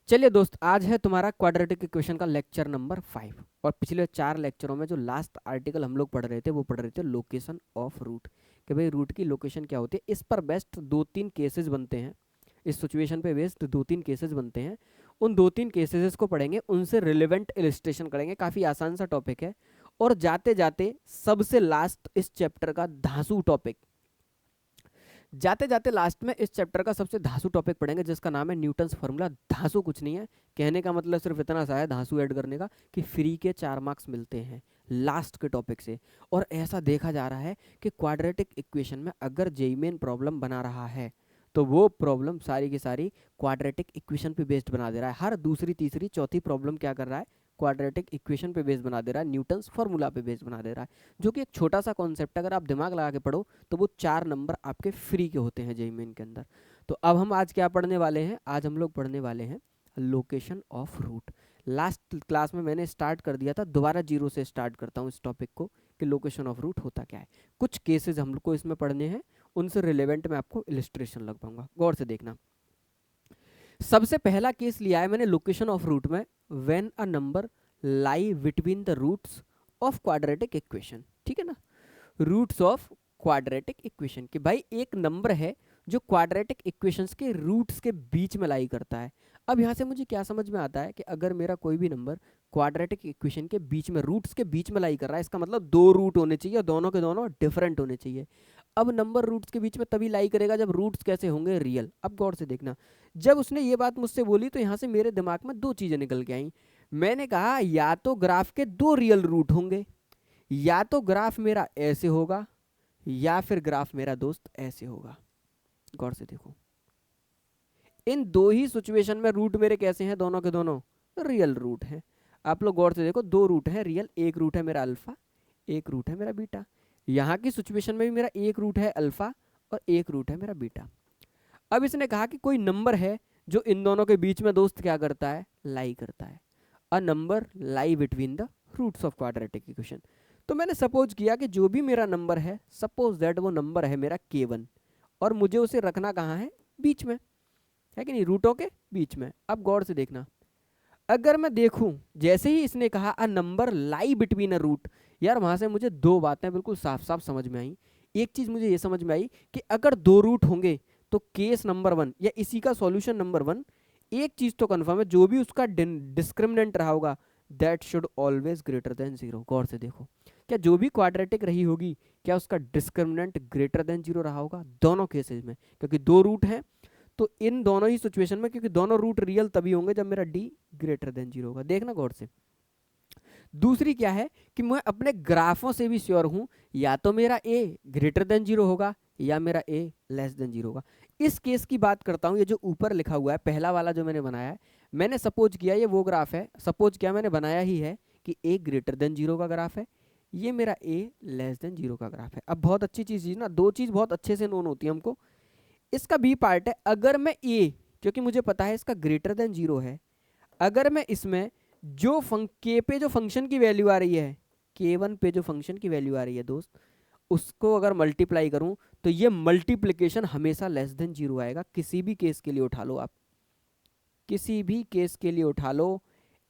चलिए दोस्त, आज है तुम्हारा क्वाड्रेटिक इक्वेशन का लेक्चर नंबर 5। और पिछले 4 लेक्चरों में जो लास्ट आर्टिकल हम लोग पढ़ रहे थे वो पढ़ रहे थे लोकेशन ऑफ रूट, कि भाई रूट की लोकेशन क्या होती है। इस पर बेस्ट 2-3 केसेस बनते हैं, इस सिचुएशन पे बेस्ड 2-3 केसेस बनते हैं। उन 2-3 केसेस को पढ़ेंगे, उनसे रिलेवेंट इलिस्ट्रेशन करेंगे। काफ़ी आसान सा टॉपिक है। और जाते जाते सबसे लास्ट इस चैप्टर का धांसू टॉपिक, जाते जाते लास्ट में इस चैप्टर का सबसे धांसू टॉपिक पढ़ेंगे जिसका नाम है न्यूटन्स फार्मूला। धांसू कुछ नहीं है, कहने का मतलब सिर्फ इतना सा है धांसू ऐड करने का कि फ्री के 4 मार्क्स मिलते हैं लास्ट के टॉपिक से। और ऐसा देखा जा रहा है कि क्वाड्रेटिक इक्वेशन में अगर जेई मेन प्रॉब्लम बना रहा है तो वो प्रॉब्लम सारी की सारी क्वाड्रेटिक इक्वेशन पे बेस्ड बना दे रहा है। हर दूसरी तीसरी चौथी प्रॉब्लम क्या कर रहा है, क्वाड्रेटिक इक्वेशन पे बेस्ड बना दे रहा है, न्यूटन्स फार्मूला पे बेस्ड बना दे रहा है। जो कि एक छोटा सा कॉन्सेप्ट, अगर आप दिमाग लगा के पढ़ो तो वो 4 नंबर आपके फ्री के होते हैं जेईई मेन के अंदर। तो अब हम आज क्या पढ़ने वाले हैं, आज हम लोग पढ़ने वाले हैं location of root. Last class में मैंने स्टार्ट कर दिया था, दोबारा जीरो से स्टार्ट करता हूँ इस टॉपिक को कि लोकेशन ऑफ रूट होता क्या है। कुछ केसेस हम लोग को इसमें पढ़ने हैं, उनसे रिलेवेंट मैं आपको इलिस्ट्रेशन लग पाऊंगा, गौर से देखना। सबसे पहला केस लिया है मैंने लोकेशन ऑफ रूट में, when a number lie between the roots of quadratic equation. ठीक है ना, रूट्स ऑफ क्वाड्रेटिक इक्वेशन कि भाई एक नंबर है जो क्वाड्रेटिक इक्वेशंस के रूट्स के बीच में लाई करता है। अब यहाँ से मुझे क्या समझ में आता है कि अगर मेरा कोई भी नंबर क्वाड्रेटिक इक्वेशन के बीच में, रूट्स के बीच में लाई कर रहा है, इसका मतलब 2 रूट होने चाहिए और दोनों के दोनों डिफरेंट होने चाहिए। अब नंबर रूट्स के बीच में तभी लाई करेगा जब रूट्स कैसे होंगे, रियल। अब गौर से देखना, जब उसने ये बात मुझसे बोली तो यहाँ से मेरे दिमाग में 2 चीजें निकल के आई। मैंने कहा या तो ग्राफ के 2 रियल रूट होंगे, या तो ग्राफ मेरा ऐसे होगा, या फिर ग्राफ मेरा दोस्त ऐसे होगा। गौर से देखो, इन 2 ही सिचुएशन में रूट मेरे कैसे हैं, दोनों के दोनों रियल रूट हैं। आप लोग गौर से देखो, 2 रूट हैं रियल, एक रूट है मेरा अल्फा, एक रूट है मेरा बीटा। यहाँ की सिचुएशन में भी मेरा एक रूट है अल्फा और एक रूट है मेरा बीटा। अब इसने कहा कि कोई नंबर है जो इन दोनों के बीच में दोस्त क्या करता है, लाई करता है। A number lie between the roots of quadratic equation. तो मैंने सपोज किया कि जो भी मेरा नंबर है, सपोज दैट वो नंबर है मेरा k1, और मुझे उसे रखना कहाँ है, बीच में, है कि नहीं, रूटों के बीच में। अब गौर से देखना, अगर मैं देखूं जैसे ही इसने कहा a number lie between a root, यार वहां से मुझे 2 बातें बिल्कुल साफ साफ समझ में आई। एक चीज मुझे ये समझ में आई कि अगर 2 रूट होंगे तो केस नंबर 1 या इसी का सॉल्यूशन नंबर 1, एक चीज तो कंफर्म है, जो भी उसका डिस्क्रिमिनेंट रहा होगा that should always greater then 0। गौर से देखो, क्या जो भी क्वाड्रेटिक रही होगी, क्या उसका डिस्क्रिमिनेंट ग्रेटर देन 0 रहा होगा दोनों केसेस में, क्योंकि 2 रूट हैं। तो इन दोनों ही सिचुएशन में, क्योंकि दोनों रूट रियल तभी होंगे जब मेरा डी ग्रेटर देन 0 होगा। देखना गौर से। दूसरी क्या है कि मैं अपने ग्राफों से भी श्योर हूं, या तो मेरा ए ग्रेटर देन 0 होगा या मेरा ए लेस देन 0 होगा। इस केस की बात करता हूं, ये जो ऊपर लिखा हुआ है पहला वाला जो मैंने बनाया है, मैंने सपोज किया ये वो ग्राफ है, सपोज किया मैंने बनाया ही है कि ए ग्रेटर देन 0 का ग्राफ है, ये मेरा ए लेस देन 0 का ग्राफ है। अब बहुत अच्छी चीज ना, 2 चीज बहुत अच्छे से नोन होती है हमको। इसका बी पार्ट है, अगर मैं ए, क्योंकि मुझे पता है इसका ग्रेटर देन 0 है, अगर मैं इसमें जो के पे जो फंक्शन की वैल्यू आ रही है, k1 पे जो फंक्शन की वैल्यू आ रही है दोस्त, उसको अगर मल्टीप्लाई करूं तो ये मल्टीप्लिकेशन हमेशा लेस देन 0 आएगा। किसी भी केस के लिए उठा लो आप, किसी भी केस के लिए उठा लो,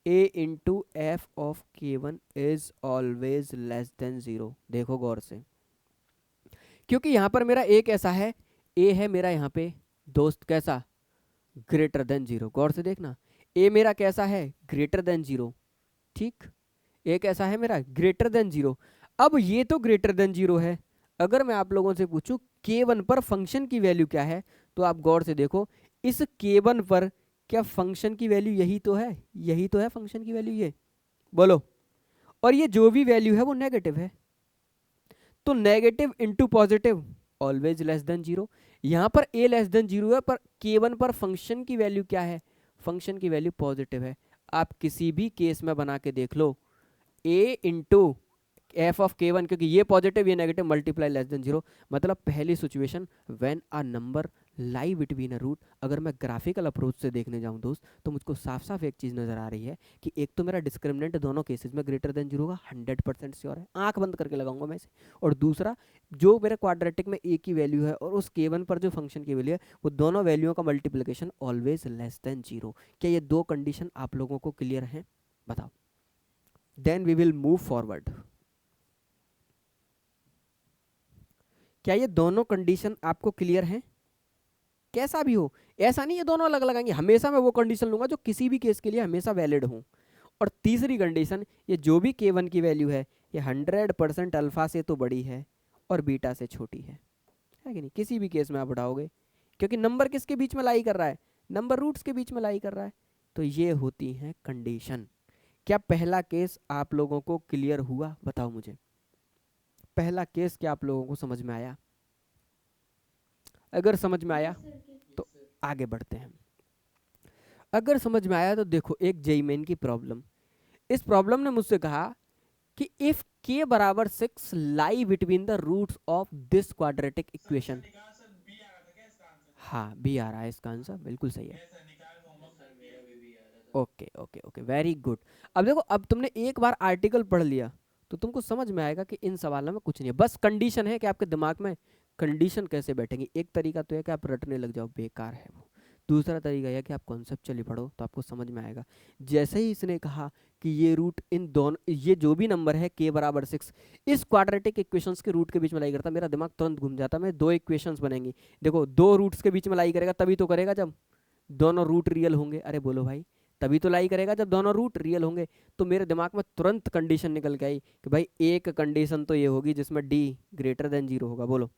a into F of k1 is always less than 0। देखो गौर से, क्योंकि यहां पर मेरा a कैसा है, a है मेरा यहाँ पे दोस्त कैसा, ग्रेटर देन 0। गौर से देखना, ए मेरा कैसा है, ग्रेटर देन 0। ठीक, ए कैसा है मेरा, ग्रेटर देन 0। अब ये तो ग्रेटर देन 0 है, अगर मैं आप लोगों से पूछूं k1 पर फंक्शन की वैल्यू क्या है, तो आप गौर से देखो, इस k1 पर क्या फंक्शन की वैल्यू यही तो है, यही तो है फंक्शन की वैल्यू, ये बोलो। और ये जो भी वैल्यू है वो नेगेटिव है, तो negative into positive always less than 0। यहां पर a लेस देन 0 है, पर k1 पर फंक्शन की वैल्यू क्या है, फंक्शन की वैल्यू पॉजिटिव है। आप किसी भी केस में बना के देख लो, a into F of k1, क्योंकि ये पॉजिटिव ये नेगेटिव, मल्टीप्लाई लेस देन 0, मतलब पहली situation when a number lie between a root. अगर मैं ग्राफिकल अप्रोच से देखने जाऊं दोस्त, तो मुझको साफ साफ एक चीज़ नज़र आ रही है कि एक तो मेरा डिस्क्रिमिनेंट दोनों केसेस में ग्रेटर देन जीरो का 100% श्योर है, आंख बंद करके लगाऊंगा मैं इसे। और दूसरा, जो मेरे क्वाड्रेटिक में ए की वैल्यू है और उस k1 पर जो फंक्शन की वैल्यू है, वो दोनों वैल्यूओं का multiplication always less than zero. क्या ये दो कंडीशन आप लोगों को क्लियर है? बताओ, then we will move forward. क्या ये दोनों कंडीशन आपको क्लियर है? कैसा भी हो, ऐसा नहीं ये दोनों अलग लगाएंगे, हमेशा मैं वो कंडीशन लूंगा जो किसी भी केस के लिए हमेशा वैलिड हो। और तीसरी कंडीशन, ये जो भी k1 की वैल्यू है, ये 100% अल्फा से तो बड़ी है और बीटा से छोटी है कि नहीं? किसी भी केस में आप उठाओगे, क्योंकि नंबर किसके बीच में लाई कर रहा है? नंबर रूट्स के बीच में लाई कर रहा है। तो ये होती हैं कंडीशन। क्या पहला केस आप लोगों को क्लियर हुआ? बताओ मुझे, पहला केस क्या आप लोगों को समझ में आया? अगर समझ में आया तो आगे बढ़ते हैं। अगर समझ में आया तो देखो, एक जेईई मेन की प्रॉब्लम, इस प्रॉब्लम ने मुझसे कहा कि इफ k बराबर 6 lie between the roots of this quadratic equation. हाँ, बी आ रहा है इसका आंसर, बिल्कुल सही है। Okay okay okay, very good. अब देखो, अब तुमने एक बार आर्टिकल पढ़ लिया तो तुमको समझ में आएगा कि इन सवालों में कुछ नहीं है, बस कंडीशन है कि आपके दिमाग में कंडीशन कैसे बैठेंगी। एक तरीका तो है कि आप रटने लग जाओ, बेकार है वो। दूसरा तरीका यह कि आप कॉन्सेप्चुअली पढ़ो तो आपको समझ में आएगा। जैसे ही इसने कहा कि ये रूट इन दोनों, ये जो भी नंबर है k बराबर 6, इस क्वाड्रेटिक इक्वेशंस के रूट के बीच में लाई करता, मेरा दिमाग तुरंत घूम जाता। मैं दो इक्वेशंस बनेंगी, देखो दो रूट्स के बीच में लाई करेगा तभी तो करेगा जब दोनों रूट रियल होंगे। अरे बोलो भाई, तभी तो लाई करेगा जब दोनों रूट रियल होंगे। तो मेरे दिमाग में तुरंत कंडीशन निकल के आई कि भाई एक कंडीशन तो ये होगी जिसमें डी ग्रेटर देन जीरो होगा। बोलो,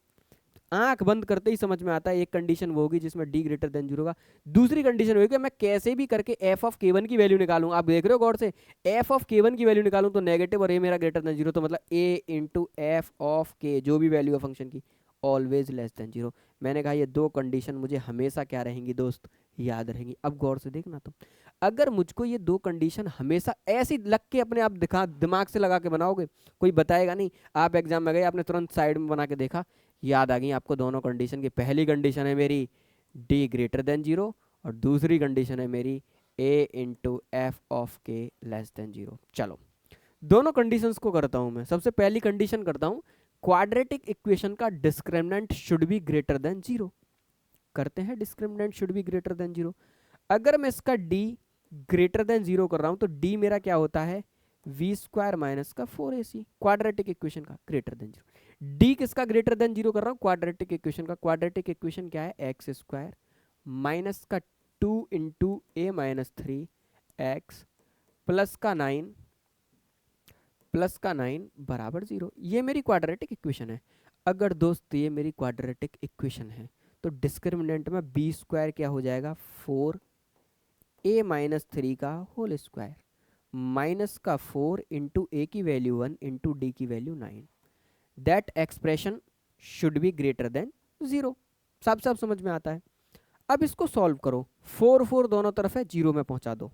आंख बंद करते ही समझ में आता है, एक कंडीशन वो होगी जिसमें डी ग्रेटर देन जीरो होगा। दूसरी कंडीशन होगी कि मैं कैसे भी करके एफ ऑफ k1 की वैल्यू निकालूं। आप देख रहे हो गौर से, एफ ऑफ k1 की वैल्यू निकालूं तो नेगेटिव और ए मेरा ग्रेटर देन जीरो, तो मतलब ए इंटू एफ ऑफ के, जो भी वैल्यू है फंक्शन की, ऑलवेज लेस देन जीरो। मैंने कहा ये दो कंडीशन मुझे हमेशा क्या रहेंगी दोस्त? याद रहेंगी। अब गौर से देखना तुम, अगर मुझको ये दो कंडीशन हमेशा ऐसी लग के अपने आप दिखा, दिमाग से लगा के बनाओगे, कोई बताएगा नहीं। आप एग्जाम में गए, आपने तुरंत साइड में बना के देखा, याद आ गई आपको दोनों कंडीशन की। पहली कंडीशन है मेरी डी ग्रेटर देन जीरो, और दूसरी कंडीशन है मेरी ए इंटू एफ ऑफ के लेस देन जीरो। चलो दोनों कंडीशंस को करता हूं मैं। सबसे पहली कंडीशन करता हूं, क्वाड्रेटिक इक्वेशन का discriminant should be greater than zero. करते हैं, discriminant should be greater than zero. अगर मैं इसका डी ग्रेटर देन जीरो कर रहा हूं तो डी मेरा क्या होता है? वी स्क्वायर माइनस का 4ac, क्वाड्रेटिक इक्वेशन का ग्रेटर देन जीरो। डी किसका ग्रेटर देन जीरो कर रहा हूं? क्वाड्रेटिक इक्वेशन का। क्वाड्रेटिक इक्वेशन क्या है? एक्स स्क्वायर माइनस का 2 इंटू ए माइनस 3x प्लस का 9 बराबर जीरो। ये मेरी क्वाड्रेटिक इक्वेशन है। अगर दोस्त ये मेरी क्वाड्रेटिक इक्वेशन है तो डिस्क्रिमिनेंट में बी स्क्वायर क्या हो जाएगा? 4a माइनस 3 का होल स्क्वायर माइनस का 4 इंटू ए की वैल्यू 1 इंटू डी की value 9। That expression should be greater than zero. सब सब समझ में आता है। अब इसको सॉल्व करो, 4 दोनों तरफ है, जीरो में पहुंचा दो।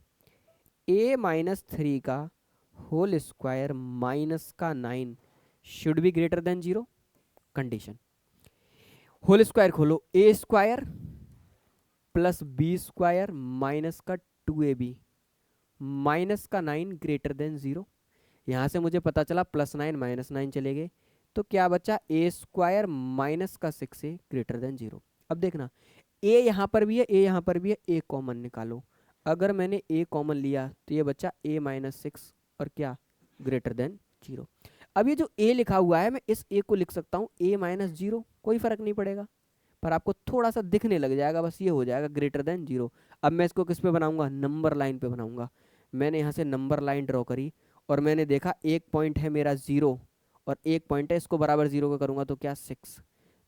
a माइनस 3 का होल स्क्वायर माइनस का 9 should be greater than zero. Condition, whole square खोलो, a square plus b square minus का 2ab माइनस का 9 ग्रेटर देन जीरो। यहां से मुझे पता चला +9 -9 चले गए, तो क्या बचा? ए स्क्वायर माइनस का 6a ग्रेटर देन जीरो। अब देखना, ए यहां पर भी है, ए यहां पर भी है, ए कॉमन निकालो। अगर मैंने ए कॉमन लिया तो ये बचा a माइनस 6 और क्या? Greater than zero. अब ये जो a लिखा हुआ है, मैं इस a को लिख सकता हूँ a माइनस जीरो, कोई फर्क नहीं पड़ेगा, पर आपको थोड़ा सा दिखने लग जाएगा, बस ये हो जाएगा ग्रेटर देन जीरो। अब मैं इसको किस पे बनाऊंगा? नंबर लाइन पे बनाऊंगा। मैंने यहाँ से नंबर लाइन ड्रॉ करी और मैंने देखा एक पॉइंट है मेरा 0 और एक पॉइंट है, इसको बराबर 0 का करूंगा तो क्या? 6।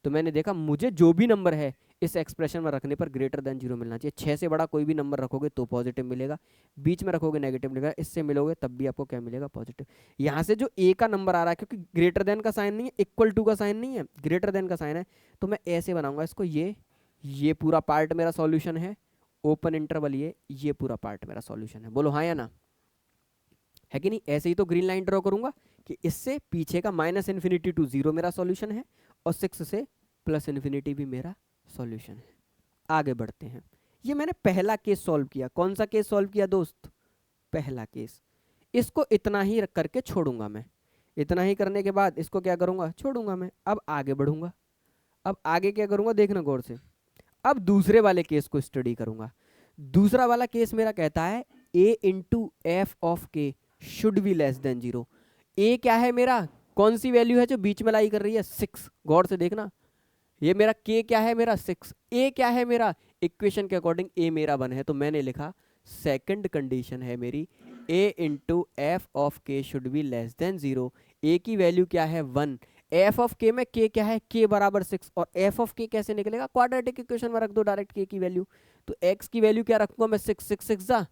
तो मैंने देखा मुझे जो भी नंबर है इस एक्सप्रेशन में रखने पर ग्रेटर देन जीरो मिलना चाहिए। 6 से बड़ा कोई भी नंबर रखोगे तो पॉजिटिव मिलेगा, बीच में रखोगे नेगेटिव मिलेगा, इससे मिलोगे तब भी आपको क्या मिलेगा? पॉजिटिव। यहाँ से जो ए का नंबर आ रहा है, क्योंकि ग्रेटर देन का साइन नहीं है, इक्वल टू का साइन नहीं है, ग्रेटर देन का साइन है, तो मैं ऐसे बनाऊंगा इसको। ये पूरा पार्ट मेरा सॉल्यूशन है, ओपन इंटरवल ये पूरा पार्ट मेरा सॉल्यूशन है। बोलो हाँ या ना, है कि नहीं? ऐसे ही तो ग्रीन लाइन ड्रॉ करूंगा कि इससे पीछे का -∞ to 0 मेरा सॉल्यूशन है और 6 से +∞ भी मेरा सॉल्यूशन है। आगे बढ़ते हैं। ये मैंने पहला केस सॉल्व किया। कौन सा केस सॉल्व किया दोस्त? पहला केस। इसको इतना ही रख करके छोड़ूंगा मैं। इतना ही करने के बाद इसको क्या करूंगा? छोड़ूंगा मैं। अब आगे बढ़ूंगा। अब आगे क्या करूंगा देखना गौर से। अब दूसरे वाले केस को स्टडी करूंगा। दूसरा वाला केस मेरा कहता है a इंटू एफ ऑफ के शुड बी लेस देन 0। ए क्या है मेरा? कौन सी वैल्यू है जो बीच में लाई कर रही है? 6। गौर से देखना, ये मेरा k क्या है? मेरा 6। a क्या है मेरा? इक्वेशन के अकॉर्डिंग a मेरा 1 है, तो मैंने लिखा सेकंड कंडीशन है मेरी a इंटू एफ ऑफ के should be less than 0। a की वैल्यू क्या है? 1। एफ ऑफ के में k क्या है? k बराबर 6। और एफ ऑफ के कैसे निकलेगा? क्वाड्रेटिक इक्वेशन में रख दो डायरेक्ट k की वैल्यू। तो x की वैल्यू क्या रखूंगा मैं? 6 6 6 जा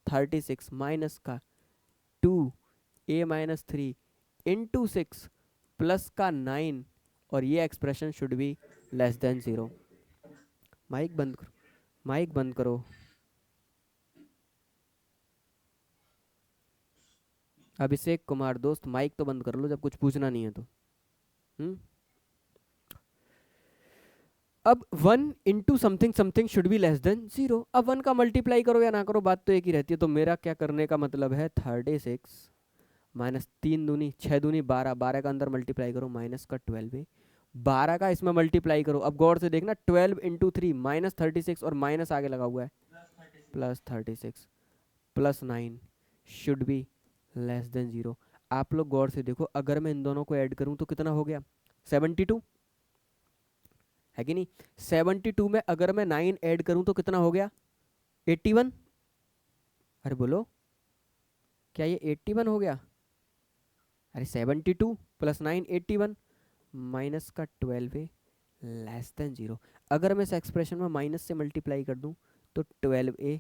36 माइनस का 2 a माइनस 3 इंटू 6 प्लस का 9 और ये expression should be less than 0। Mic बंद करो, माइक बंद करो। अभिषेक कुमार दोस्त माइक तो बंद कर लो जब कुछ पूछना नहीं है तो। अब 1 into something something should be less than 0। अब 1 का मल्टीप्लाई करो या ना करो बात तो एक ही रहती है। तो मेरा क्या करने का मतलब है? 36 माइनस 3 दूनी 6 दूनी 12, 12 का अंदर मल्टीप्लाई करो माइनस का 12 है, 12 का इसमें मल्टीप्लाई करो। अब गौर से देखना 12 इंटू 3 माइनस 36 और माइनस आगे लगा हुआ है plus 36 plus 9 should be less than 0। आप लोग गौर से देखो, अगर मैं इन दोनों को ऐड करूं तो कितना हो गया? 72 है कि नहीं? 72 में अगर मैं 9 ऐड करूं तो कितना हो गया? 81। अरे बोलो, क्या ये 81 हो गया? अरे 72 प्लस 9 81 माइनस का 12 है लेस देन 0। अगर मैं इस एक्सप्रेशन में माइनस से मल्टीप्लाई कर दूं तो 12a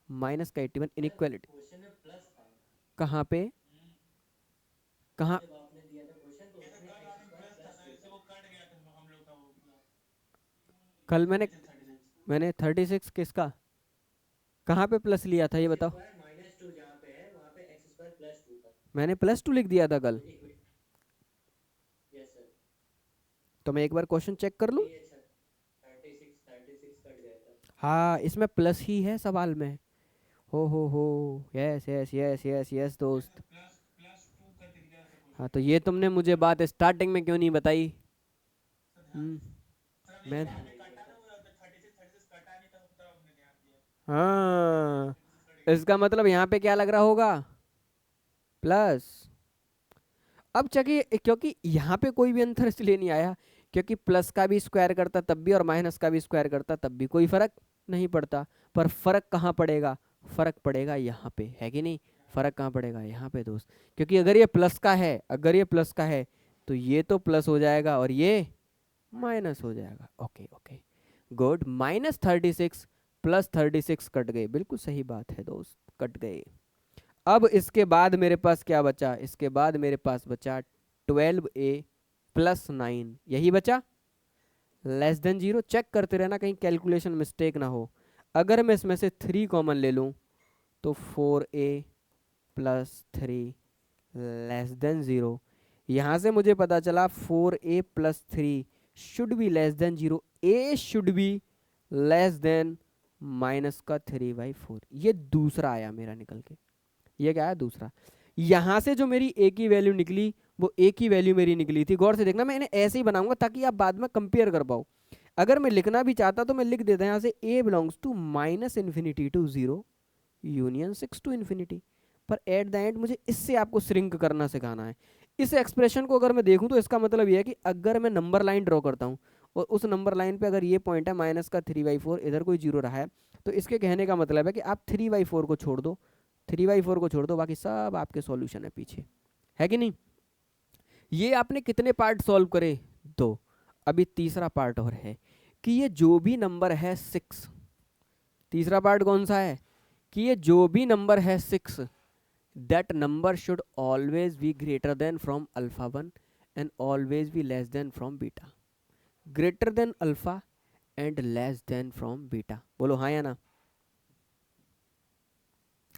माइनस का 81 इनइक्वालिटी कहाँ पे? कहाँ? कल मैंने 36 किसका कहाँ पे प्लस लिया था ये बताओ? मैंने +2 लिख दिया था कल। तो मैं एक बार क्वेश्चन चेक कर लूँ। हाँ इसमें प्लस ही है सवाल में। हो yes yes yes yes yes दोस्त। हाँ तो ये तुमने मुझे बात स्टार्टिंग में क्यों नहीं बताई? मैं हाँ, इसका मतलब यहाँ पे क्या लग रहा होगा? प्लस। अब चलिए, क्योंकि यहाँ पे कोई भी आंसर इसलिए नहीं आया क्योंकि प्लस का भी स्क्वायर करता तब भी और माइनस का भी स्क्वायर करता तब भी कोई फर्क नहीं पड़ता। पर फर्क कहाँ पड़ेगा? फर्क पड़ेगा यहाँ पे, है कि नहीं? फर्क कहाँ पड़ेगा? यहाँ पे दोस्त। क्योंकि अगर ये प्लस का है, अगर ये प्लस का है तो ये तो प्लस हो जाएगा और ये माइनस हो जाएगा। Okay okay good. -36 plus 36 cut गए, बिल्कुल सही बात है दोस्त, कट गए। अब इसके बाद मेरे पास क्या बचा? इसके बाद मेरे पास बचा 12a प्लस 9, यही बचा लेस देन 0। चेक करते रहना कहीं कैलकुलेशन मिस्टेक ना हो। अगर मैं इसमें से 3 कॉमन ले लूँ तो 4a प्लस 3 लेस देन 0। यहाँ से मुझे पता चला 4a plus 3 should be less than 0। a should be less then minus का 3/4। ये दूसरा आया मेरा निकल के। ये क्या है? दूसरा। यहाँ से जो मेरी a की वैल्यू निकली वो a की वैल्यू मेरी निकली थी। गौर से देखना, मैं इन्हें ऐसे ही बनाऊंगा ताकि आप बाद में कंपेयर कर पाओ। अगर मैं लिखना भी चाहता तो मैं लिख देता यहाँ से a belongs to -∞ to 0 union 6 to ∞। पर एट द एंड मुझे इससे आपको श्रिंक करना सिखाना है। इस एक्सप्रेशन को अगर मैं देखूं तो इसका मतलब ये है कि अगर मैं नंबर लाइन ड्रॉ करता हूं और उस नंबर लाइन पे अगर ये पॉइंट है माइनस का 3/4, इधर कोई 0 रहा है, तो इसके कहने का मतलब है कि आप 3/4 को छोड़ दो, 3/4 को छोड़ दो, बाकी सब आपके सॉल्यूशन है पीछे, है कि नहीं? ये आपने कितने पार्ट सॉल्व करे? 2। अभी तीसरा पार्ट और है कि ये जो भी नंबर है 6, तीसरा पार्ट कौन सा है? कि ये जो भी नंबर है 6, that number should always be greater than from alpha 1 and always be less than from beta। greater than alpha and less than from beta। बोलो हाँ या ना?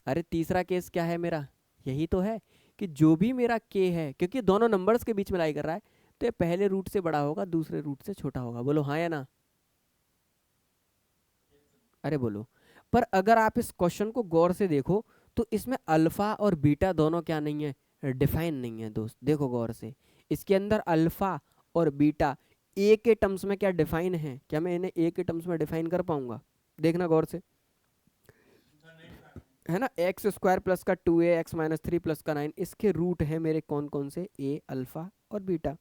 अरे तीसरा केस क्या है मेरा? यही तो है कि जो भी मेरा k है, क्योंकि दोनों नंबर्स के बीच में लाई कर रहा है, तो ये पहले रूट से बड़ा होगा, दूसरे रूट से छोटा होगा। बोलो हाँ या ना? अरे बोलो, पर अगर आप इस क्वेश्चन को गौर से देखो तो इसमें अल्फा और बीटा दोनों क्या नहीं है, डिफाइन नहीं है दोस्त। देखो गौर से, इसके अंदर अल्फा और बीटा ए के टर्म्स में क्या डिफाइन है? क्या मैं इन्हें ए के टर्म्स में डिफाइन कर पाऊंगा? देखना गौर से, है ना। एक्स स्क्वायर प्लस का 2a एक्स माइनस 3 प्लस का 9, इसके रूट है मेरे कौन कौन से? ए, अल्फा और बीटा।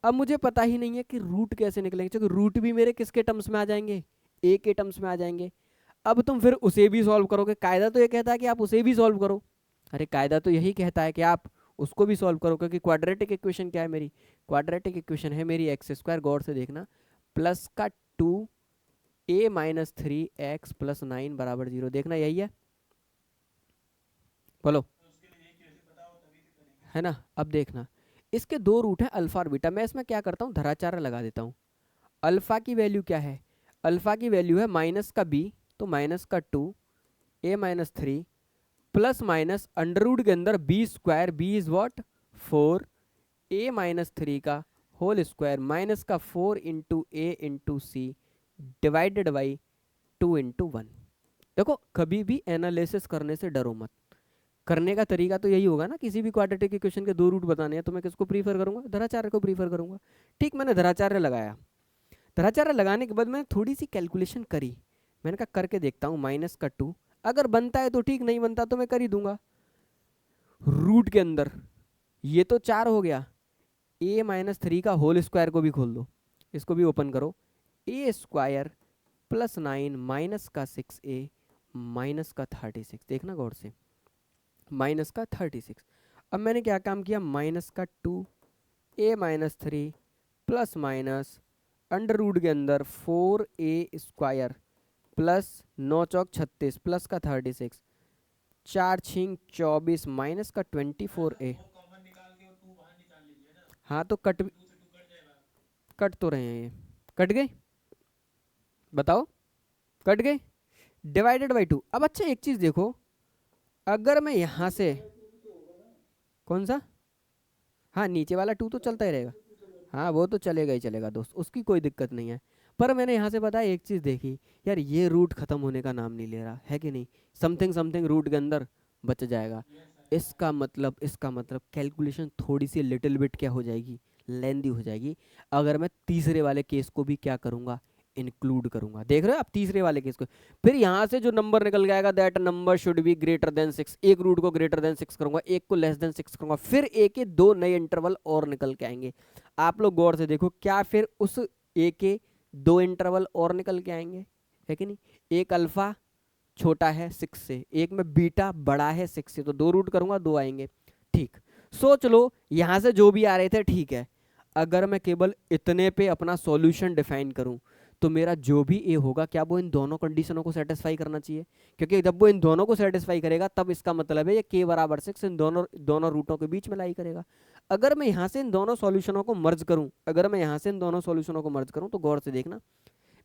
अब मुझे पता ही नहीं है कि रूट कैसे निकलेंगे, क्योंकि रूट भी मेरे किसके टर्म्स में आ जाएंगे? ए के टर्म्स में आ जाएंगे। अब तुम फिर उसे भी सॉल्व करोगे, कायदा तो ये कहता है कि आप उसे भी सॉल्व करो। अरे कायदा तो यही कहता है कि आप उसको भी सॉल्व करो, क्योंकि क्वाड्रेटिक इक्वेशन क्या है मेरी? क्वाड्रेटिक इक्वेशन है मेरी एक्स स्क्वायर, गौर से देखना, प्लस का 2a माइनस 3x प्लस 9 बराबर 0। देखना यही है, बोलो, है ना। अब देखना, इसके दो रूट है अल्फा और बीटा। मैं इसमें क्या करता हूँ, धराचार्य लगा देता हूँ। अल्फा की वैल्यू क्या है? अल्फा की वैल्यू है माइनस का b, तो माइनस का 2a minus 3 plus minus under root के अंदर b square, b is what? 4, a minus 3 का होल स्क्वायर माइनस का 4 into a into c divided by 2 into 1। देखो कभी भी एनालिसिस करने से डरो मत। करने का तरीका तो यही होगा ना, किसी भी क्वाड्रेटिक इक्वेशन के दो रूट बताने हैं तो मैं किसको प्रीफर करूंगा? धराचार्य को प्रीफर करूंगा। ठीक, मैंने धराचार्य लगाया। धराचार्य लगाने के बाद मैंने थोड़ी सी कैलकुलेशन करी। मैंने कहा करके देखता हूँ, माइनस का 2 अगर बनता है तो ठीक, नहीं बनता तो मैं कर ही दूंगा। रूट के अंदर ये तो 4 हो गया, a माइनस 3 का होल स्क्वायर को भी खोल दो, इसको भी ओपन करो, a स्क्वायर प्लस 9 माइनस का 6a माइनस का 36। देखना गौर से, माइनस का 36। अब मैंने क्या काम किया, माइनस का 2a minus 3 plus minus under root के अंदर 4a स्क्वायर प्लस 9 चौक 36 प्लस का 36, 4 छिंग 24 माइनस का 24a। हाँ तो कट तो रहे हैं ये, कट गए, बताओ, कट गए, डिवाइडेड बाई 2। अब अच्छा एक चीज देखो, अगर मैं यहां से, कौन सा? हाँ नीचे वाला 2 तो चलता ही रहेगा, हाँ वो तो चलेगा ही चलेगा दोस्त, उसकी कोई दिक्कत नहीं है। पर मैंने यहाँ से पता है एक चीज़ देखी, यार ये रूट खत्म होने का नाम नहीं ले रहा है कि नहीं? समथिंग समथिंग रूट के अंदर बच जाएगा। इसका मतलब कैलकुलेशन थोड़ी सी लिटिल बिट क्या हो जाएगी, लेंदी हो जाएगी। अगर मैं तीसरे वाले केस को भी क्या करूँगा, इंक्लूड करूंगा। देख रहे हो आप तीसरे वाले केस को? फिर यहाँ से जो नंबर निकल जाएगा, that number should be greater then 6, एक रूट को ग्रेटर देन 6 करूंगा, एक को लेस देन 6 करूंगा, फिर ए के दो नए इंटरवल और निकल के आएंगे। आप लोग गौर से देखो, क्या फिर उस ए के दो इंटरवल और निकल के आएंगे, है कि नहीं? एक अल्फा छोटा है 6 से, एक में बीटा बड़ा है 6 से, तो दो रूट करूंगा, दो आएंगे। ठीक, सोच लो यहां से जो भी आ रहे थे ठीक है। अगर मैं केवल इतने पे अपना सॉल्यूशन डिफाइन करूं तो मेरा जो भी ए होगा, क्या वो इन दोनों कंडीशनों को सेटिस्फाई करना चाहिए? क्योंकि जब वो इन दोनों को सेटिस्फाई करेगा तब इसका मतलब है ये के बराबर 6 इन दोनों दोनों रूटों के बीच में लाई करेगा। अगर मैं यहाँ से इन दोनों सॉल्यूशनों को मर्ज करूं, अगर मैं यहाँ से इन दोनों सॉल्यूशनों को मर्ज करूं, तो गौर से देखना,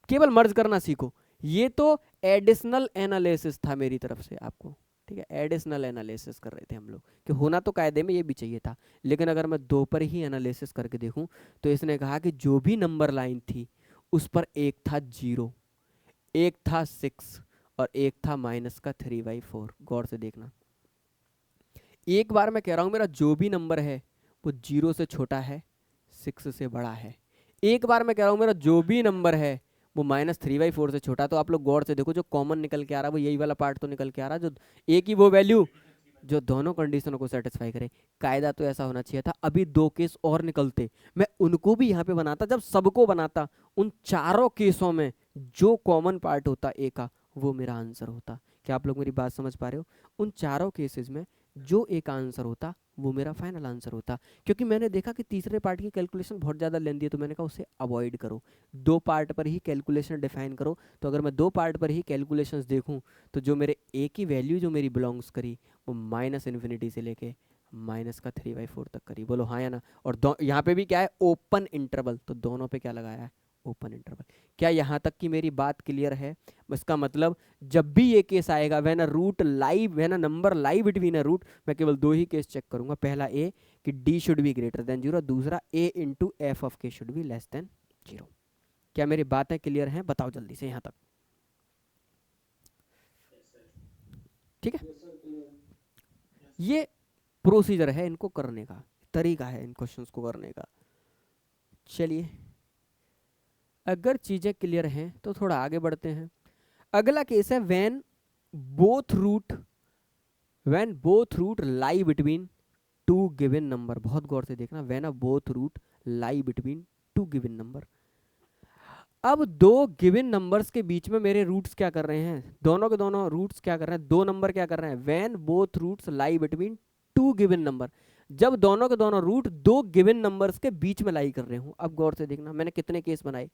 केवल मर्ज करना सीखो। ये तो एडिशनल एनालिसिस था मेरी तरफ से आपको, ठीक है, एडिशनल एनालिसिस कर रहे थे हम लोग, कि होना तो कायदे में ये भी चाहिए था। लेकिन अगर मैं दो पर ही एनालिसिस करके देखूं तो इसने कहा कि जो भी नंबर लाइन थी उस पर एक था 0, एक था 6 और एक था माइनस का 3/4। गौर से देखना, एक बार मैं कह रहा हूं मेरा जो भी नंबर है वो 0 से छोटा है, 6 से बड़ा है। एक बार मैं कह रहा हूं मेरा जो भी नंबर है वो -3/4 से छोटा। तो आप लोग गौर से देखो, जो कॉमन निकल के आ रहा है वो यही वाला पार्ट तो निकल के आ रहा है, जो एक ही वो वैल्यू जो दोनों कंडीशनों को सेटिस्फाई करे। कायदा तो ऐसा होना चाहिए था। अभी दो केस और निकलते, मैं उनको भी यहाँ पे बनाता, जब सबको बनाता, उन चारों केसों में जो कॉमन पार्ट होता ए का वो मेरा आंसर होता। क्या आप लोग मेरी बात समझ पा रहे हो? उन चारों केसेस में जो एक आंसर होता वो मेरा फाइनल आंसर होता। क्योंकि मैंने देखा कि तीसरे पार्ट की कैलकुलेशन बहुत ज़्यादा लेंदी है, तो मैंने कहा उसे अवॉइड करो, दो पार्ट पर ही कैलकुलेशन डिफाइन करो। तो अगर मैं दो पार्ट पर ही कैलकुलेशंस देखूं तो जो मेरे ए की वैल्यू जो मेरी बिलोंग्स करी वो -∞ से लेके माइनस का 3/4 तक करी। बोलो हाँ या ना? और यहाँ पे भी क्या है, ओपन इंटरवल, तो दोनों पे क्या लगाया है, ओपन इंटरवल। क्या यहाँ तक की मेरी बात क्लियर है? इसका मतलब जब भी ये केस आएगा, when a root lie, when a number lie between a root, मैं केवल दो ही केस चेक करूंगा। पहला ए कि D should be greater then 0, दूसरा ए इंटू एफ ऑफ के शुड बी लेस देन 0। क्या मेरी बातें क्लियर हैं? बताओ जल्दी से यहाँ तक। ठीक है, ये प्रोसीजर है इनको करने का, तरीका है इन क्वेश्चंस को करने का। चलिए, अगर चीजें क्लियर हैं तो थोड़ा आगे बढ़ते हैं। अगला केस है when both root lie between two given number. बहुत गौर से देखना, when a both root lie between two given number. अब दो गिवन नंबर्स के बीच में मेरे रूट्स क्या कर रहे हैं, दोनों के दोनों रूट्स क्या कर रहे हैं, दो नंबर क्या कर रहे हैं, when both roots lie between two given number. जब दोनों के दोनों रूट दो गिवन नंबर्स के बीच में लाई कर रहे हूं। अब गौर से देखना, मैंने कितने केस बनाए।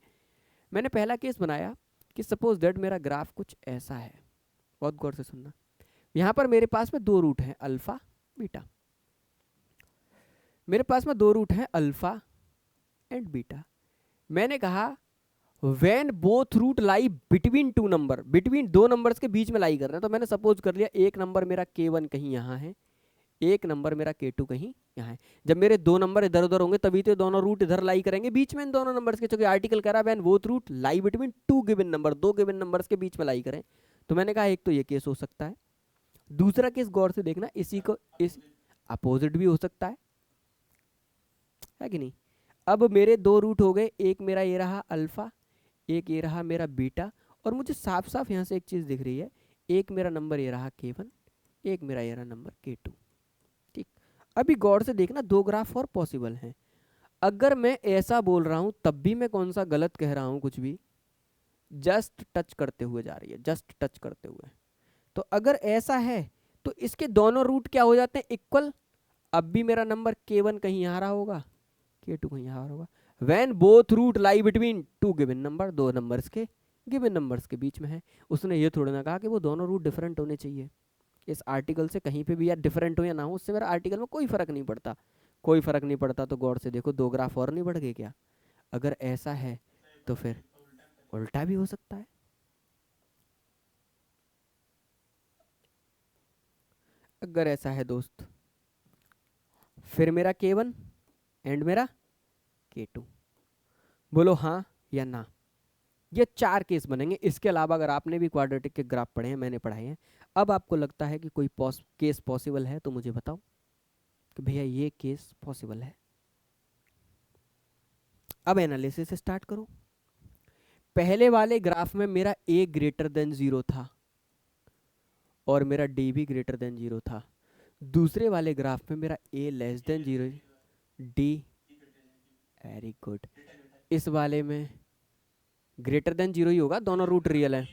मैंने पहला केस बनाया कि सपोज दैट मेरा ग्राफ कुछ ऐसा है। बहुत गौर से सुनना, यहां पर मेरे पास में दो रूट हैं अल्फा बीटा। मेरे पास में दो रूट हैं अल्फा एंड बीटा। मैंने कहा when both root lie between two number, between दो नंबर्स के बीच में लाई कर रहे हैं। तो मैंने सपोज कर लिया एक नंबर मेरा K1 कहीं यहाँ है, एक नंबर मेरा K2 कहीं यहाँ है। जब मेरे दो नंबर इधर उधर होंगे तभी तो दोनों रूट इधर लाई करेंगे बीच में इन दोनों नंबर्स के, क्योंकि आर्टिकल कह रहा है when both root lie between two given number, दो गिवन नंबर्स के बीच में लाई करें। तो मैंने कहा एक तो ये केस हो सकता है। दूसरा केस गौर से देखना, इसी को इस अपोजिट भी हो सकता है कि नहीं। अब मेरे दो रूट हो गए, एक मेरा ये रहा अल्फा, एक ये रहा मेरा बीटा। और मुझे साफ साफ यहाँ से एक चीज़ दिख रही है, एक मेरा नंबर ये रहा K1, एक मेरा ये रहा नंबर K2। ठीक, अभी गौर से देखना, दो ग्राफ और पॉसिबल हैं। अगर मैं ऐसा बोल रहा हूँ तब भी मैं कौन सा गलत कह रहा हूँ, कुछ भी जस्ट टच करते हुए जा रही है, जस्ट टच करते हुए। तो अगर ऐसा है तो इसके दोनों रूट क्या हो जाते हैं, इक्वल। अब भी मेरा नंबर K1 कहीं यहाँ रहा होगा, K2 कहीं यहाँ रहा होगा। When both root lie between two given number, दो नंबर्स के गिवन नंबर्स के बीच में है। उसने ये थोड़ा ना कहा कि वो दोनों रूट डिफरेंट होने चाहिए। इस आर्टिकल से कहीं पे भी यार डिफरेंट हो या ना हो, उससे मेरा आर्टिकल में कोई फर्क नहीं पड़ता, कोई फर्क नहीं पड़ता। तो गौर से देखो, दो ग्राफ और नहीं बढ़ गए क्या। अगर ऐसा है तो फिर उल्टा भी हो सकता है। अगर ऐसा है दोस्त, फिर मेरा K1 एंड मेरा K2, बोलो हाँ या ना। ये चार केस बनेंगे। इसके अलावा अगर आपने भी क्वाड्रेटिक के ग्राफ पढ़े हैं, मैंने पढ़ाए हैं, अब आपको लगता है कि कोई केस पॉसिबल है तो मुझे बताओ कि भैया ये केस पॉसिबल है। अब एनालिसिस स्टार्ट करो। पहले वाले ग्राफ में मेरा A ग्रेटर देन 0 था और मेरा D भी ग्रेटर देन 0 था। दूसरे वाले ग्राफ में मेरा A less than 0, D, very good. इस वाले में ग्रेटर देन 0 ही होगा, दोनों रूट रियल है।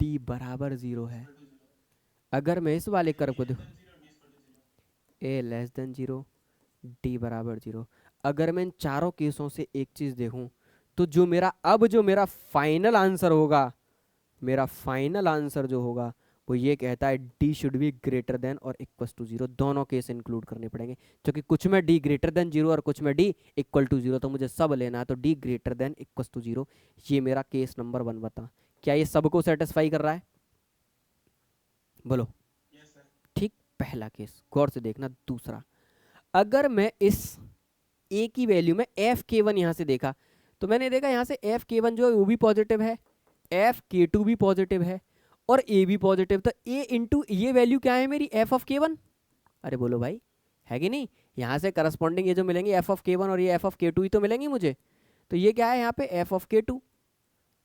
D बराबर 0 है। अगर मैं इस वाले कर्व को देखूं, A लेस देन 0, D बराबर 0। अगर मैं इन चारों केसों से एक चीज देखूं तो जो मेरा फाइनल आंसर होगा, मेरा फाइनल आंसर जो होगा वो ये कहता है D should be greater than और इक्वल टू 0। दोनों केस इंक्लूड करने पड़ेंगे, क्योंकि कुछ में D ग्रेटर देन 0 और कुछ में D इक्वल टू 0, तो मुझे सब लेना है। तो D greater than equal to 0, ये मेरा केस नंबर 1 बता। क्या ये सबको सेटिस्फाई कर रहा है, बोलो। ठीक, पहला केस। गौर से देखना दूसरा, अगर मैं इस A की वैल्यू में FK1 यहाँ से देखा, तो मैंने देखा यहाँ से FK1 जो है वो भी पॉजिटिव है, FK2 भी पॉजिटिव है और A भी पॉजिटिव। तो A इंटू ये वैल्यू क्या है मेरी, F ऑफ K1। अरे बोलो भाई, है कि नहीं। यहाँ से करस्पॉन्डिंग ये जो मिलेंगे F ऑफ K1 और ये F ऑफ K2 ही तो मिलेंगी मुझे। तो ये क्या है यहाँ पे, F ऑफ K2।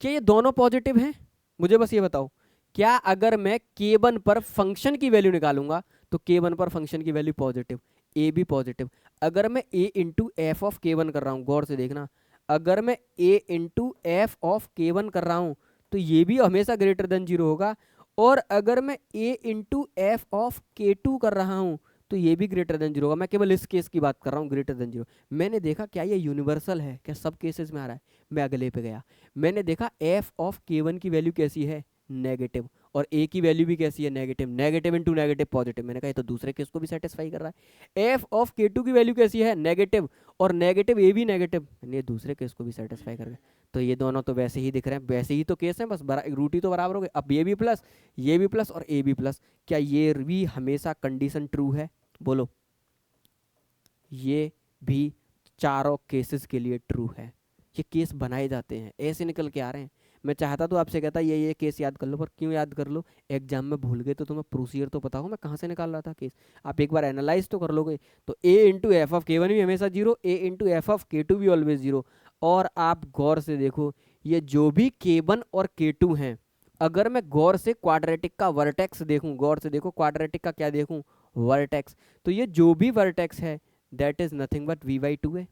क्या ये दोनों पॉजिटिव हैं, मुझे बस ये बताओ। क्या अगर मैं K1 पर फंक्शन की वैल्यू निकालूंगा तो K1 पर फंक्शन की वैल्यू पॉजिटिव, A भी पॉजिटिव। अगर मैं A into F of K1 कर रहा हूँ, गौर से देखना, अगर मैं A into F of K1 कर रहा हूँ तो ये भी हमेशा ग्रेटर देन 0 होगा। और अगर मैं A into F of K2 कर रहा हूँ तो ये भी ग्रेटर देन 0 होगा। मैं केवल इस केस की बात कर रहा हूँ, ग्रेटर देन 0। मैंने देखा क्या ये यूनिवर्सल है, क्या सब केसेस में आ रहा है। मैं अगले पे गया, मैंने देखा F ऑफ K1 की वैल्यू कैसी है, नेगेटिव, और A की वैल्यू भी कैसी है, negative. Negative into negative positive. मैंने कहा ये तो दूसरे केस को भी सेटिस्फाई कर रहा है। F ऑफ K2 की वैल्यू कैसी है, नेगेटिव, और नेगेटिव A भी नेगेटिव, ये दूसरे केस को भी सेटिस्फाई कर रहा है। तो ये दोनों तो वैसे ही दिख रहे हैं, वैसे ही तो केस हैं, बस रूट ही तो बराबर हो गए। अब ये भी प्लस, ये भी प्लस और A भी प्लस। क्या ये भी हमेशा कंडीशन ट्रू है, बोलो। ये भी चारों केसेस के लिए ट्रू है। ये केस बनाए जाते हैं, ऐसे निकल के आ रहे हैं। मैं चाहता तो आपसे कहता ये केस याद कर लो, पर क्यों याद कर लो, एग्जाम में भूल गए तो तुम्हें प्रोसीजर तो पता हो मैं कहाँ से निकाल रहा था केस, आप एक बार एनालाइज तो कर लोगे। तो ए इंटू एफ ऑफ के वन भी हमेशा zero, A into F of के टू भी ऑलवेज जीरो। और आप गौर से देखो, ये जो भी के वन और के टू हैं, अगर मैं गौर से क्वाड्रेटिक का वर्टेक्स देखूं, गौर से देखो क्वाड्रेटिक का क्या देखूं, वर्टेक्स, तो ये जो भी वर्टेक्स है that is nothing but v by two है,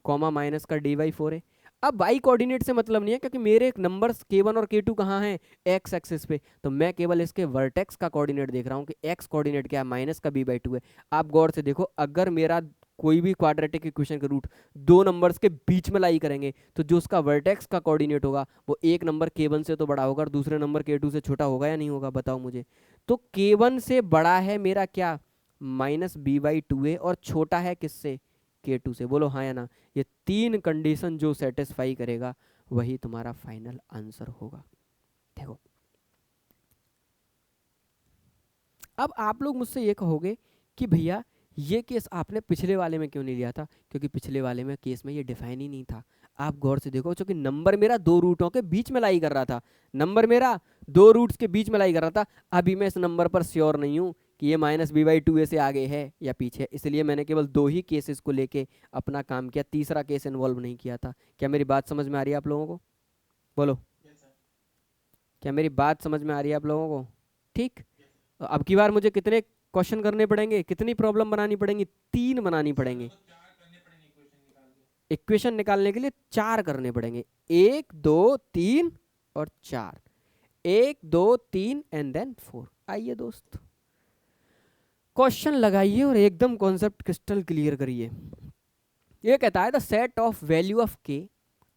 कॉमा माइनस का डी बाई फोर है। अब वाई कोऑर्डिनेट से मतलब नहीं है, क्योंकि मेरे नंबर्स k1 और k2 कहाँ हैं, एक्स एक्सिस पे, तो मैं केवल इसके वर्टेक्स का कोऑर्डिनेट देख रहा हूँ कि एक्स कोऑर्डिनेट क्या है, माइनस का b बाई टू है। आप गौर से देखो, अगर मेरा कोई भी क्वाड्रेटिक इक्वेशन के रूट दो नंबर्स के बीच में लाई करेंगे, तो जो उसका वर्टेक्स का कोऑर्डिनेट होगा वो एक नंबर k1 से तो बड़ा होगा और दूसरे नंबर k2 से छोटा होगा या नहीं होगा, बताओ मुझे। तो k1 से बड़ा है मेरा क्या, माइनस b बाई टू है, और छोटा है किससे, k2 से, बोलो हाँ या ना। ये तीन कंडीशन जो सेटिस्फाई करेगा वही तुम्हारा फाइनल आंसर होगा। देखो, अब आप लोग मुझसे ये कहोगे कि भैया ये केस आपने पिछले वाले में क्यों नहीं लिया था, क्योंकि पिछले वाले में केस में ये डिफाइन ही नहीं था। आप गौर से देखो, क्योंकि नंबर मेरा दो रूटों के बीच में लाई कर रहा था, नंबर मेरा दो रूट्स के बीच में लाई कर रहा था। अभी मैं इस नंबर पर श्योर नहीं हूँ कि ये माइनस बी बाई टू से आगे है या पीछे, इसलिए मैंने केवल दो ही केसेस को लेके अपना काम किया, तीसरा केस इन्वॉल्व नहीं किया था। क्या मेरी बात समझ में आ रही है आप लोगों को, बोलो। क्या मेरी बात समझ में आ रही है आप लोगों को, ठीक। अब की बार मुझे कितने क्वेश्चन करने पड़ेंगे, कितनी प्रॉब्लम बनानी पड़ेंगी, तीन बनानी पड़ेंगे। इक्वेशन निकालने के लिए चार करने पड़ेंगे, एक दो तीन और चार, एक दो तीन एंड देन फोर। आइए दोस्त, क्वेश्चन लगाइए और एकदम कॉन्सेप्ट क्रिस्टल क्लियर करिए। ये कहता है the set of value of के,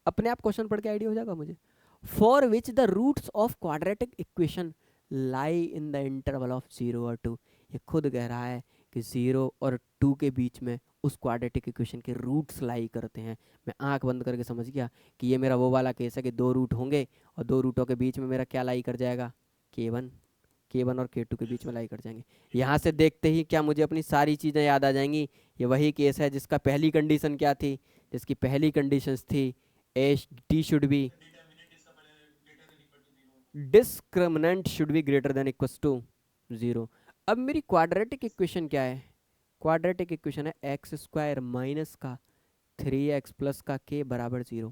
अपने आप क्वेश्चन पढ़ के आइडिया हो जाएगा मुझे, for which the roots of quadratic equation lie in the interval of 0 और 2। ये खुद कह रहा है कि 0 और 2 के बीच में उस क्वाड्रेटिक इक्वेशन के रूट्स लाई करते हैं। मैं आंख बंद करके समझ गया कि ये मेरा वो वाला केस है कि दो रूट होंगे और दो रूटों के बीच में मेरा क्या लाई कर जाएगा, k1 और k2 के बीच में लाई कर जाएंगे। यहाँ से देखते ही क्या मुझे अपनी सारी चीज़ें याद आ जाएंगी। ये वही केस है जिसका पहली कंडीशन क्या थी, जिसकी पहली कंडीशन थी H T should be, discriminant should be greater than equal to 0। अब मेरी क्वाड्रेटिक इक्वेशन क्या है, क्वाड्रेटिक इक्वेशन है एक्स स्क्वायर माइनस का 3x प्लस का k बराबर 0।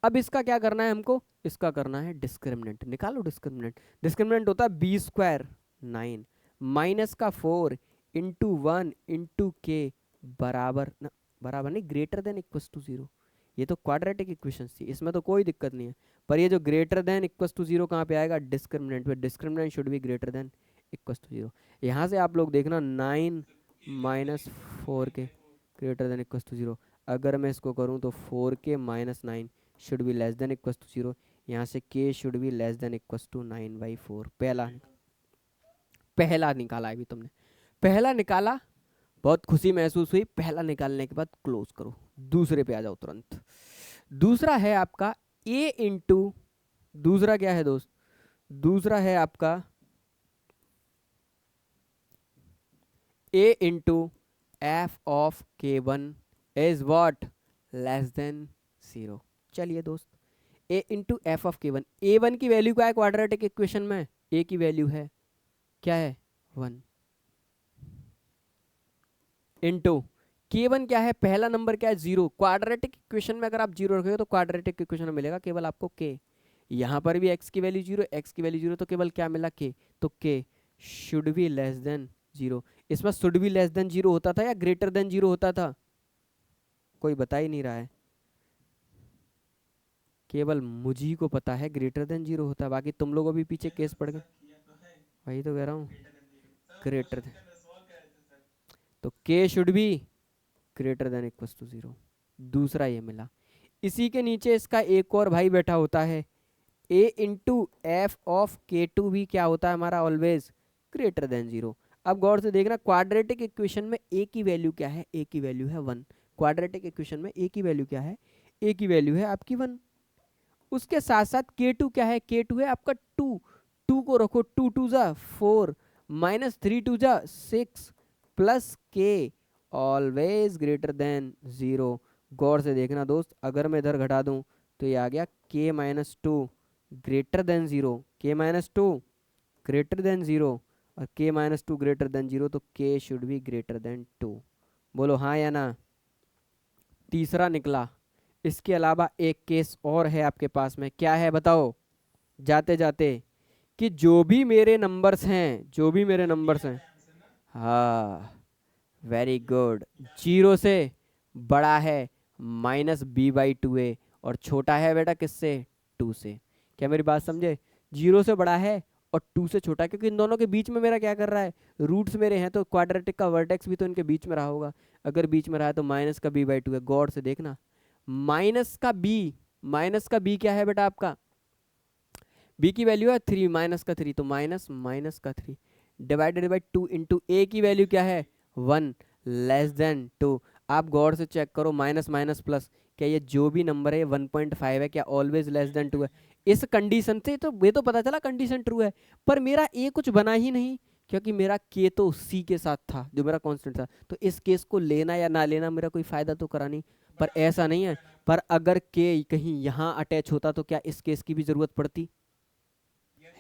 अब इसका क्या करना है हमको, इसका करना है डिस्क्रिमिनेंट, निकालो डिस्क्रिमिनेंट। डिस्क्रिमिनेंट होता है बी स्क्वायर 9 माइनस का 4 इंटू 1 इंटू के बराबर ना, बराबर नहीं, ग्रेटर देन इक्वल टू 0। ये तो क्वाड्रेटिक इक्वेशन थी, इसमें तो कोई दिक्कत नहीं है, पर ये जो ग्रेटर देन इक्वल टू 0 कहाँ पे आएगा, डिस्क्रिमिनेंट पे। Discriminant should be greater than equal to 0। यहाँ से आप लोग देखना 9 माइनस 4 के ग्रेटर देन इक्वल टू 0। अगर मैं इसको करूँ तो 4k minus 9 should be less than equal to 0। यहाँ से k should be less than equal to 9/4। पहला निकाला अभी तुमने, पहला निकाला, बहुत खुशी महसूस हुई। पहला निकालने के बाद क्लोज करो, दूसरे पे आ जाओ तुरंत। दूसरा है आपका a इंटू, दूसरा क्या है दोस्त, दूसरा है आपका a into F of k1 is what, less than 0। चलिए दोस्त, a into F of k1, a1 की वैल्यू क्या है क्वाड्रेटिक इक्वेशन में, a की वैल्यू है क्या है 1, इंटू k1 क्या है, पहला नंबर क्या है 0। क्वाड्रेटिक इक्वेशन में अगर आप 0 रखोगे तो क्वाड्रेटिक इक्वेशन में मिलेगा केवल आपको k। यहाँ पर भी x की वैल्यू 0, x की वैल्यू 0, तो केवल क्या मिला k। तो k should be less than 0। इसमें शुड बी लेस देन 0 होता था या ग्रेटर देन 0 होता था, कोई बता ही नहीं रहा है, केवल मुझी को पता है ग्रेटर देन 0 होता है, बाकी तुम लोगों भी पीछे केस पड़ गए। वही तो कह रहा हूँ, ग्रेटर देन, तो k should be greater than equal to 0। दूसरा ये मिला। इसी के नीचे इसका एक और भाई बैठा होता है a into F of k2 भी क्या होता है हमारा, ऑलवेज ग्रेटर देन 0। अब गौर से देखना, क्वाड्रेटिक इक्वेशन में a की वैल्यू क्या है, a की वैल्यू है 1। क्वाड्रेटिक इक्वेशन में a की वैल्यू क्या है, a की वैल्यू है आपकी 1। उसके साथ साथ k2 क्या है, k2 है आपका 2। 2 को रखो, 2 2 जा 4 माइनस 3 2 जा 6 plus k always greater then 0। गौर से देखना दोस्त, अगर मैं इधर घटा दूं तो ये आ गया k minus 2 greater than 0, k minus two greater than 0 और k minus two greater than 0, तो k should be greater then 2। बोलो हाँ या ना। तीसरा निकला। इसके अलावा एक केस और है आपके पास में, क्या है बताओ जाते जाते, कि जो भी मेरे नंबर्स हैं, जो भी मेरे नंबर्स हैं, हाँ वेरी गुड, जीरो से बड़ा है माइनस बी बाई टू ए, और छोटा है बेटा किससे, टू से। क्या मेरी बात समझे, जीरो से बड़ा है और टू से छोटा है, क्योंकि इन दोनों के बीच में मेरा क्या कर रहा है, रूट्स मेरे हैं, तो क्वाड्रेटिक का वर्टेक्स भी तो इनके बीच में रहा होगा। अगर बीच में रहा है तो माइनस का बी बाई टू है, गौर से देखना। माइनस का बी क्या है बेटा आपका, बी की वैल्यू है 3, माइनस का 3, तो माइनस माइनस का 3 डिवाइडेड बाई 2 इंटू ए की वैल्यू क्या है 1, लेस देन 2। आप गौर से चेक करो, माइनस माइनस प्लस, क्या ये जो भी नंबर है 1.5 है, क्या ऑलवेज लेस देन 2 है। इस कंडीशन से तो ये तो पता चला कंडीशन ट्रू है, पर मेरा ए कुछ बना ही नहीं, क्योंकि मेरा के तो सी के साथ था जो मेरा कांस्टेंट था, तो इस केस को लेना या ना लेना मेरा कोई फायदा तो करा नहीं। पर ऐसा नहीं है, पर अगर के कहीं यहाँ अटैच होता तो क्या इस केस की भी जरूरत पड़ती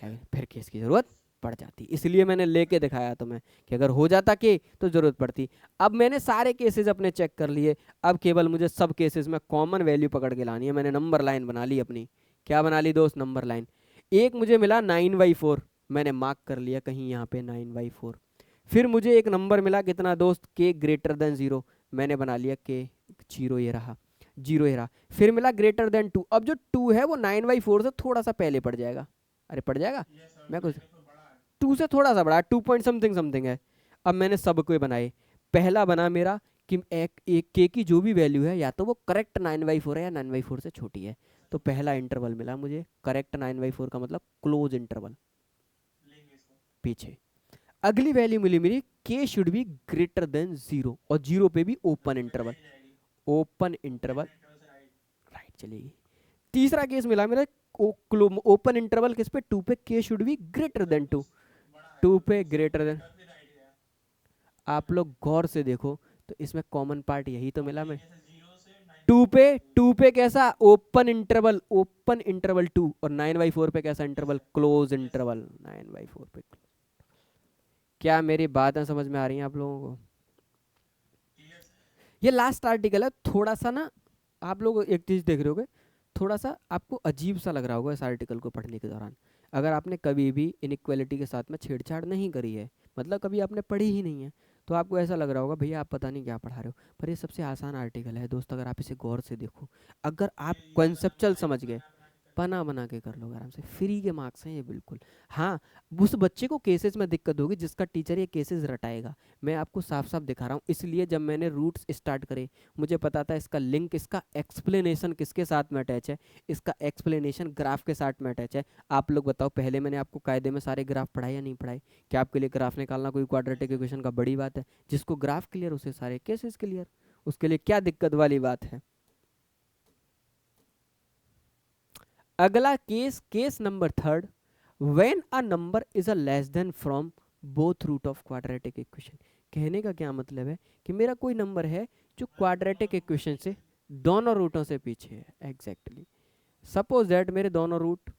है, फिर केस की जरूरत पड़ जाती, इसलिए मैंने लेके दिखाया तुम्हें कि अगर हो जाता के तो जरूरत पड़ती। अब मैंने सारे केसेस अपने चेक कर लिए, अब केवल मुझे सब केसेस में कॉमन वैल्यू पकड़ के लानी है। मैंने नंबर लाइन बना ली अपनी, क्या बना ली दोस्त, नंबर लाइन। एक मुझे मिला 9/4, मैंने मार्क कर लिया कहीं यहाँ पे 9/4। फिर मुझे एक नंबर मिला कितना दोस्त, के ग्रेटर देन 0, मैंने बना लिया के 0, ये रहा 0, ये रहा। फिर मिला ग्रेटर देन 2, अब जो 2 है वो 9/4 से थोड़ा सा पहले पड़ जाएगा, अरे पड़ जाएगा, मैं कुछ 2 से थोड़ा सा बड़ा, 2 पॉइंट समथिंग समथिंग है। अब मैंने सबको बनाए, पहला बना मेरा कि एक के की जो भी वैल्यू है या तो वो करेक्ट 9/4 है या 9/4 से छोटी है, तो पहला इंटरवल मिला मुझे करेक्ट 9/4 का मतलब क्लोज इंटरवल पीछे। अगली वैल्यू मिली मेरी के शुड बी ग्रेटर देन 0, और 0 पे भी open interval, open interval right चलेगी। तीसरा केस मिला मेरा ओपन इंटरवल किस पे, 2 पे, के शुड बी ग्रेटर देन 2, 2 पे ग्रेटर देन। आप लोग गौर से देखो तो इसमें कॉमन पार्ट यही तो मिला मैं, 2 पे कैसा ओपन इंटरवल 2, और 9/4 पे कैसा इंटरवल, क्लोज इंटरवल 9/4 पे। क्या मेरी बातें समझ में आ रही हैं आप लोगों को। ये लास्ट आर्टिकल है, थोड़ा सा ना आप लोग एक चीज देख रहे होगे, थोड़ा सा आपको अजीब सा लग रहा होगा इस आर्टिकल को पढ़ने के दौरान, अगर आपने कभी भी इनइक्वालिटी के साथ में छेड़छाड़ नहीं करी है, मतलब कभी आपने पढ़ी ही नहीं है, तो आपको ऐसा लग रहा होगा भैया आप पता नहीं क्या पढ़ा रहे हो। पर ये सबसे आसान आर्टिकल है दोस्त, अगर आप इसे गौर से देखो, अगर आप कॉन्सेप्चुअल समझ गए, बना बना के कर लो आराम से, फ्री के मार्क्स हैं ये बिल्कुल। हाँ, उस बच्चे को केसेस में दिक्कत होगी जिसका टीचर ये केसेस रटाएगा, मैं आपको साफ साफ दिखा रहा हूँ। इसलिए जब मैंने रूट्स स्टार्ट करे, मुझे पता था इसका लिंक, इसका एक्सप्लेनेशन किसके साथ में अटैच है, इसका एक्सप्लेनेशन ग्राफ के साथ में अटैच है। आप लोग बताओ, पहले मैंने आपको कायदे में सारे ग्राफ पढ़ाए या नहीं पढ़ाए, क्या आपके लिए ग्राफ निकालना कोई क्वाड्रेटिक इक्वेशन का बड़ी बात है, जिसको ग्राफ क्लियर उसे सारे केसेस क्लियर, उसके लिए क्या दिक्कत वाली बात है। अगला case, case number third, when a number is a less than from both root of quadratic equation. कहने का क्या मतलब है कि मेरा कोई नंबर है जो क्वाड्रेटिक इक्वेशन से दोनों रूटों से पीछे है, एग्जैक्टली सपोज दैट मेरे दोनों रूट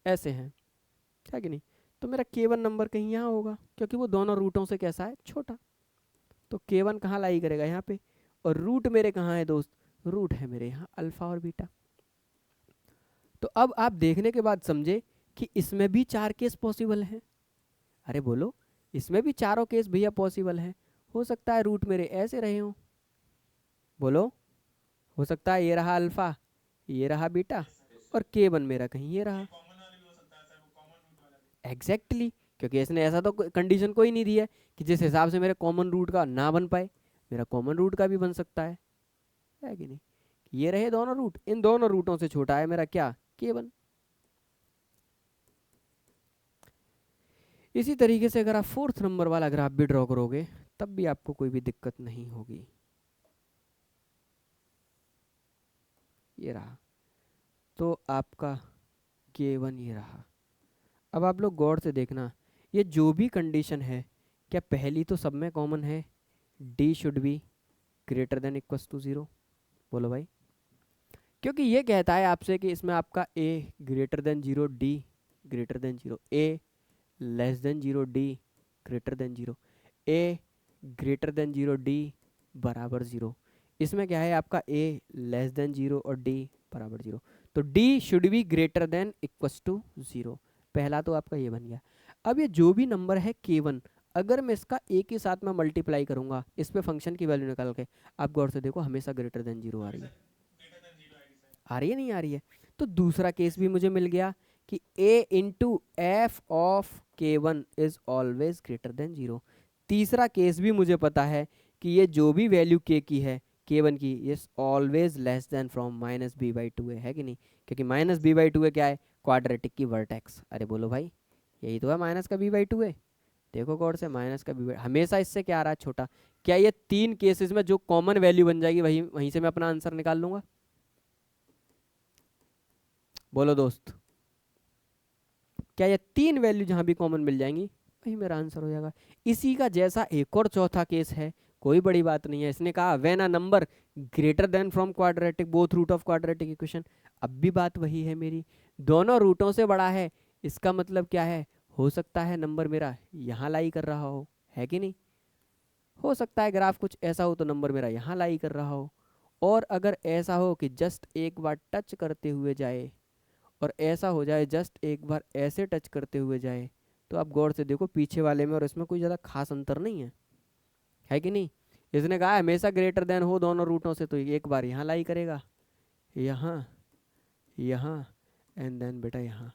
ऐसे हैं, है कि नहीं, तो मेरा k1 नंबर कहीं यहाँ होगा, क्योंकि वो दोनों रूटों से कैसा है, छोटा, तो k1 कहाँ लाई करेगा, यहाँ पे। और रूट मेरे कहाँ है दोस्त, रूट है मेरे यहाँ अल्फा और बीटा। तो अब आप देखने के बाद समझे कि इसमें भी 4 केस पॉसिबल हैं। अरे बोलो, इसमें भी चारों केस भैया पॉसिबल हैं। हो सकता है रूट मेरे ऐसे रहे हों, बोलो, हो सकता है ये रहा अल्फा, ये रहा बीटा, और k1 मेरा कहीं ये रहा, एग्जैक्टली exactly, क्योंकि इसने ऐसा तो कंडीशन कोई नहीं दी है कि जिस हिसाब से मेरे कॉमन रूट का ना बन पाए, मेरा कॉमन रूट का भी बन सकता है कि नहीं। ये रहे दोनों रूट, इन दोनों रूटों से छोटा है मेरा क्या, k1। इसी तरीके से अगर आप फोर्थ नंबर वाला ग्राफ भी ड्रॉ करोगे तब भी आपको कोई भी दिक्कत नहीं होगी, ये रहा, तो आपका k1 ये रहा। अब आप लोग गौर से देखना, ये जो भी कंडीशन है, क्या पहली तो सब में कॉमन है, d should be greater than equals to 0, बोलो भाई, क्योंकि ये कहता है आपसे कि इसमें आपका a greater than 0, d greater then 0, a less than 0, d greater then 0, a greater than 0, d बराबर 0। इसमें क्या है आपका a लेस देन 0 और d बराबर 0, तो d should be greater than equals to 0। पहला तो आपका ये बन गया। अब ये जो भी नंबर है k1, अगर मैं इसका a के साथ में मल्टीप्लाई करूंगा इस पे फंक्शन की वैल्यू निकाल के, आप गौर से देखो हमेशा ग्रेटर देन 0 आ रही है, आ रही है नहीं आ रही है। तो दूसरा केस भी मुझे मिल गया कि a into F of k1 is always greater then 0। तीसरा केस भी मुझे पता है कि ये जो भी वैल्यू k की है, k1 की, ये always less than from minus b by two है कि नहीं, क्योंकि माइनस बी बाई टू है क्या है, क्वाड्रेटिक की वर्टेक्स। अरे बोलो भाई, यही तो है माइनस का बी बाई टू है। देखो गौर से, माइनस का बी हमेशा इससे क्या आ रहा है, छोटा। क्या ये तीन केसेस में जो कॉमन वैल्यू बन जाएगी वही वहीं से मैं अपना आंसर निकाल लूंगा? बोलो दोस्त, क्या ये तीन वैल्यू जहां भी कॉमन मिल जाएंगी वही मेरा आंसर हो जाएगा। इसी का जैसा एक और चौथा केस है, कोई बड़ी बात नहीं है। इसने कहा when a number greater than from quadratic both root of quadratic equation. अब भी बात वही है मेरी, दोनों रूटों से बड़ा है, इसका मतलब क्या है, हो सकता है नंबर मेरा यहाँ लाई कर रहा हो, है कि नहीं? हो सकता है ग्राफ कुछ ऐसा हो तो नंबर मेरा यहाँ लाई कर रहा हो, और अगर ऐसा हो कि जस्ट एक बार टच करते हुए जाए, और ऐसा हो जाए जस्ट एक बार ऐसे टच करते हुए जाए, तो आप गौर से देखो पीछे वाले में और इसमें कोई ज़्यादा खास अंतर नहीं है कि नहीं? इसने कहा हमेशा ग्रेटर देन हो दोनों रूटों से, तो एक बार यहाँ लाई करेगा, यहाँ, यहाँ, एंड देन बेटा यहाँ।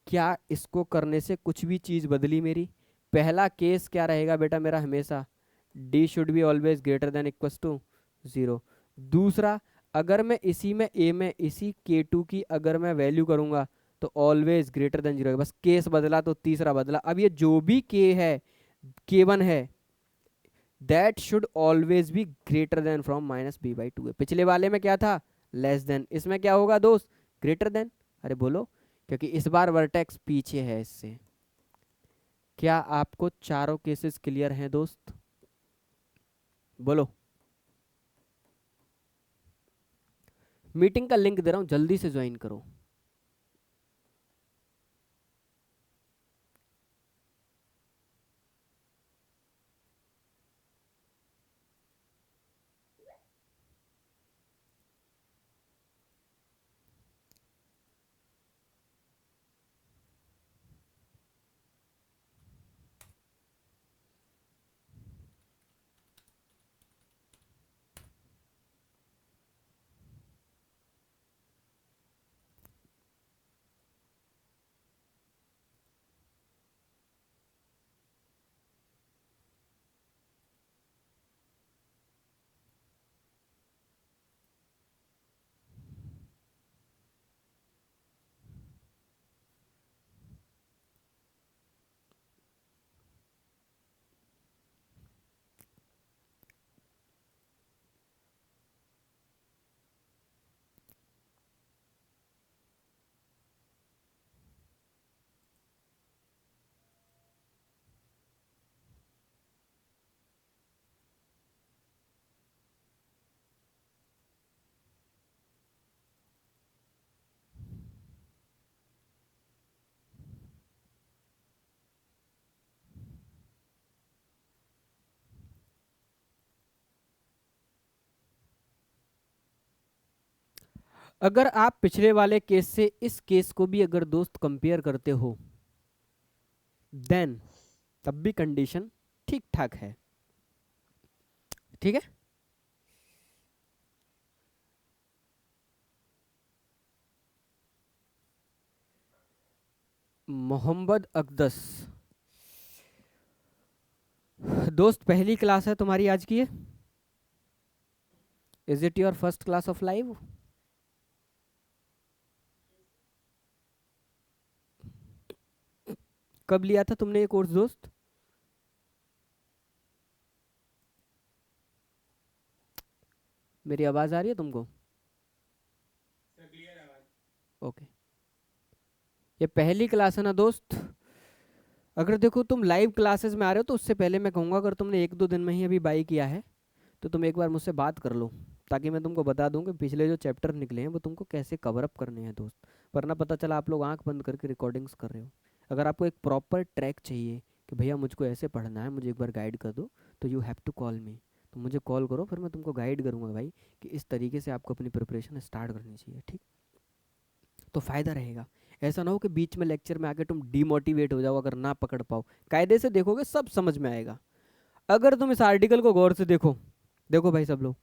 क्या इसको करने से कुछ भी चीज़ बदली मेरी? पहला केस क्या रहेगा बेटा मेरा, हमेशा d should be always greater than equals to 0। दूसरा, अगर मैं इसी में a में इसी k2 की अगर मैं वैल्यू करूंगा तो ऑलवेज ग्रेटर देन 0, बस केस बदला तो तीसरा बदला। अब ये जो भी k है, k1 है, that should always be greater than from minus b by two है। पिछले वाले में क्या था, लेस देन, इसमें क्या होगा दोस्त, ग्रेटर देन। अरे बोलो, क्योंकि इस बार वर्टेक्स पीछे है इससे। क्या आपको चारों केसेस क्लियर हैं दोस्त? बोलो। मीटिंग का लिंक दे रहा हूं, जल्दी से ज्वाइन करो। अगर आप पिछले वाले केस से इस केस को भी अगर दोस्त कंपेयर करते हो, देन तब भी कंडीशन ठीक ठाक है, ठीक है। मोहम्मद अकदस, दोस्त पहली क्लास है तुम्हारी आज की? Is it your first class of live? कब लिया था तुमने ये कोर्स दोस्त? मेरी आवाज आ रही है तुमको? ओके, ये पहली क्लास है ना दोस्त। अगर देखो तुम लाइव क्लासेस में आ रहे हो तो उससे पहले मैं कहूँगा अगर तुमने एक दो दिन में ही अभी बाई किया है तो तुम एक बार मुझसे बात कर लो, ताकि मैं तुमको बता दूं कि पिछले जो चैप्टर निकले हैं वो तुमको कैसे कवर अप करने हैं दोस्त, वरना पता चला आप लोग आंख बंद करके रिकॉर्डिंग्स कर रहे हो। अगर आपको एक प्रॉपर ट्रैक चाहिए कि भैया मुझको ऐसे पढ़ना है, मुझे एक बार गाइड कर दो, तो you have to call me. तो मुझे कॉल करो, फिर मैं तुमको गाइड करूँगा भाई कि इस तरीके से आपको अपनी प्रिपरेशन स्टार्ट करनी चाहिए, ठीक। तो फ़ायदा रहेगा। ऐसा ना हो कि बीच में लेक्चर में आके तुम डीमोटिवेट हो जाओ अगर ना पकड़ पाओ। कायदे से देखोगे सब समझ में आएगा। अगर तुम इस आर्टिकल को गौर से देखो, देखो भाई सब लोग,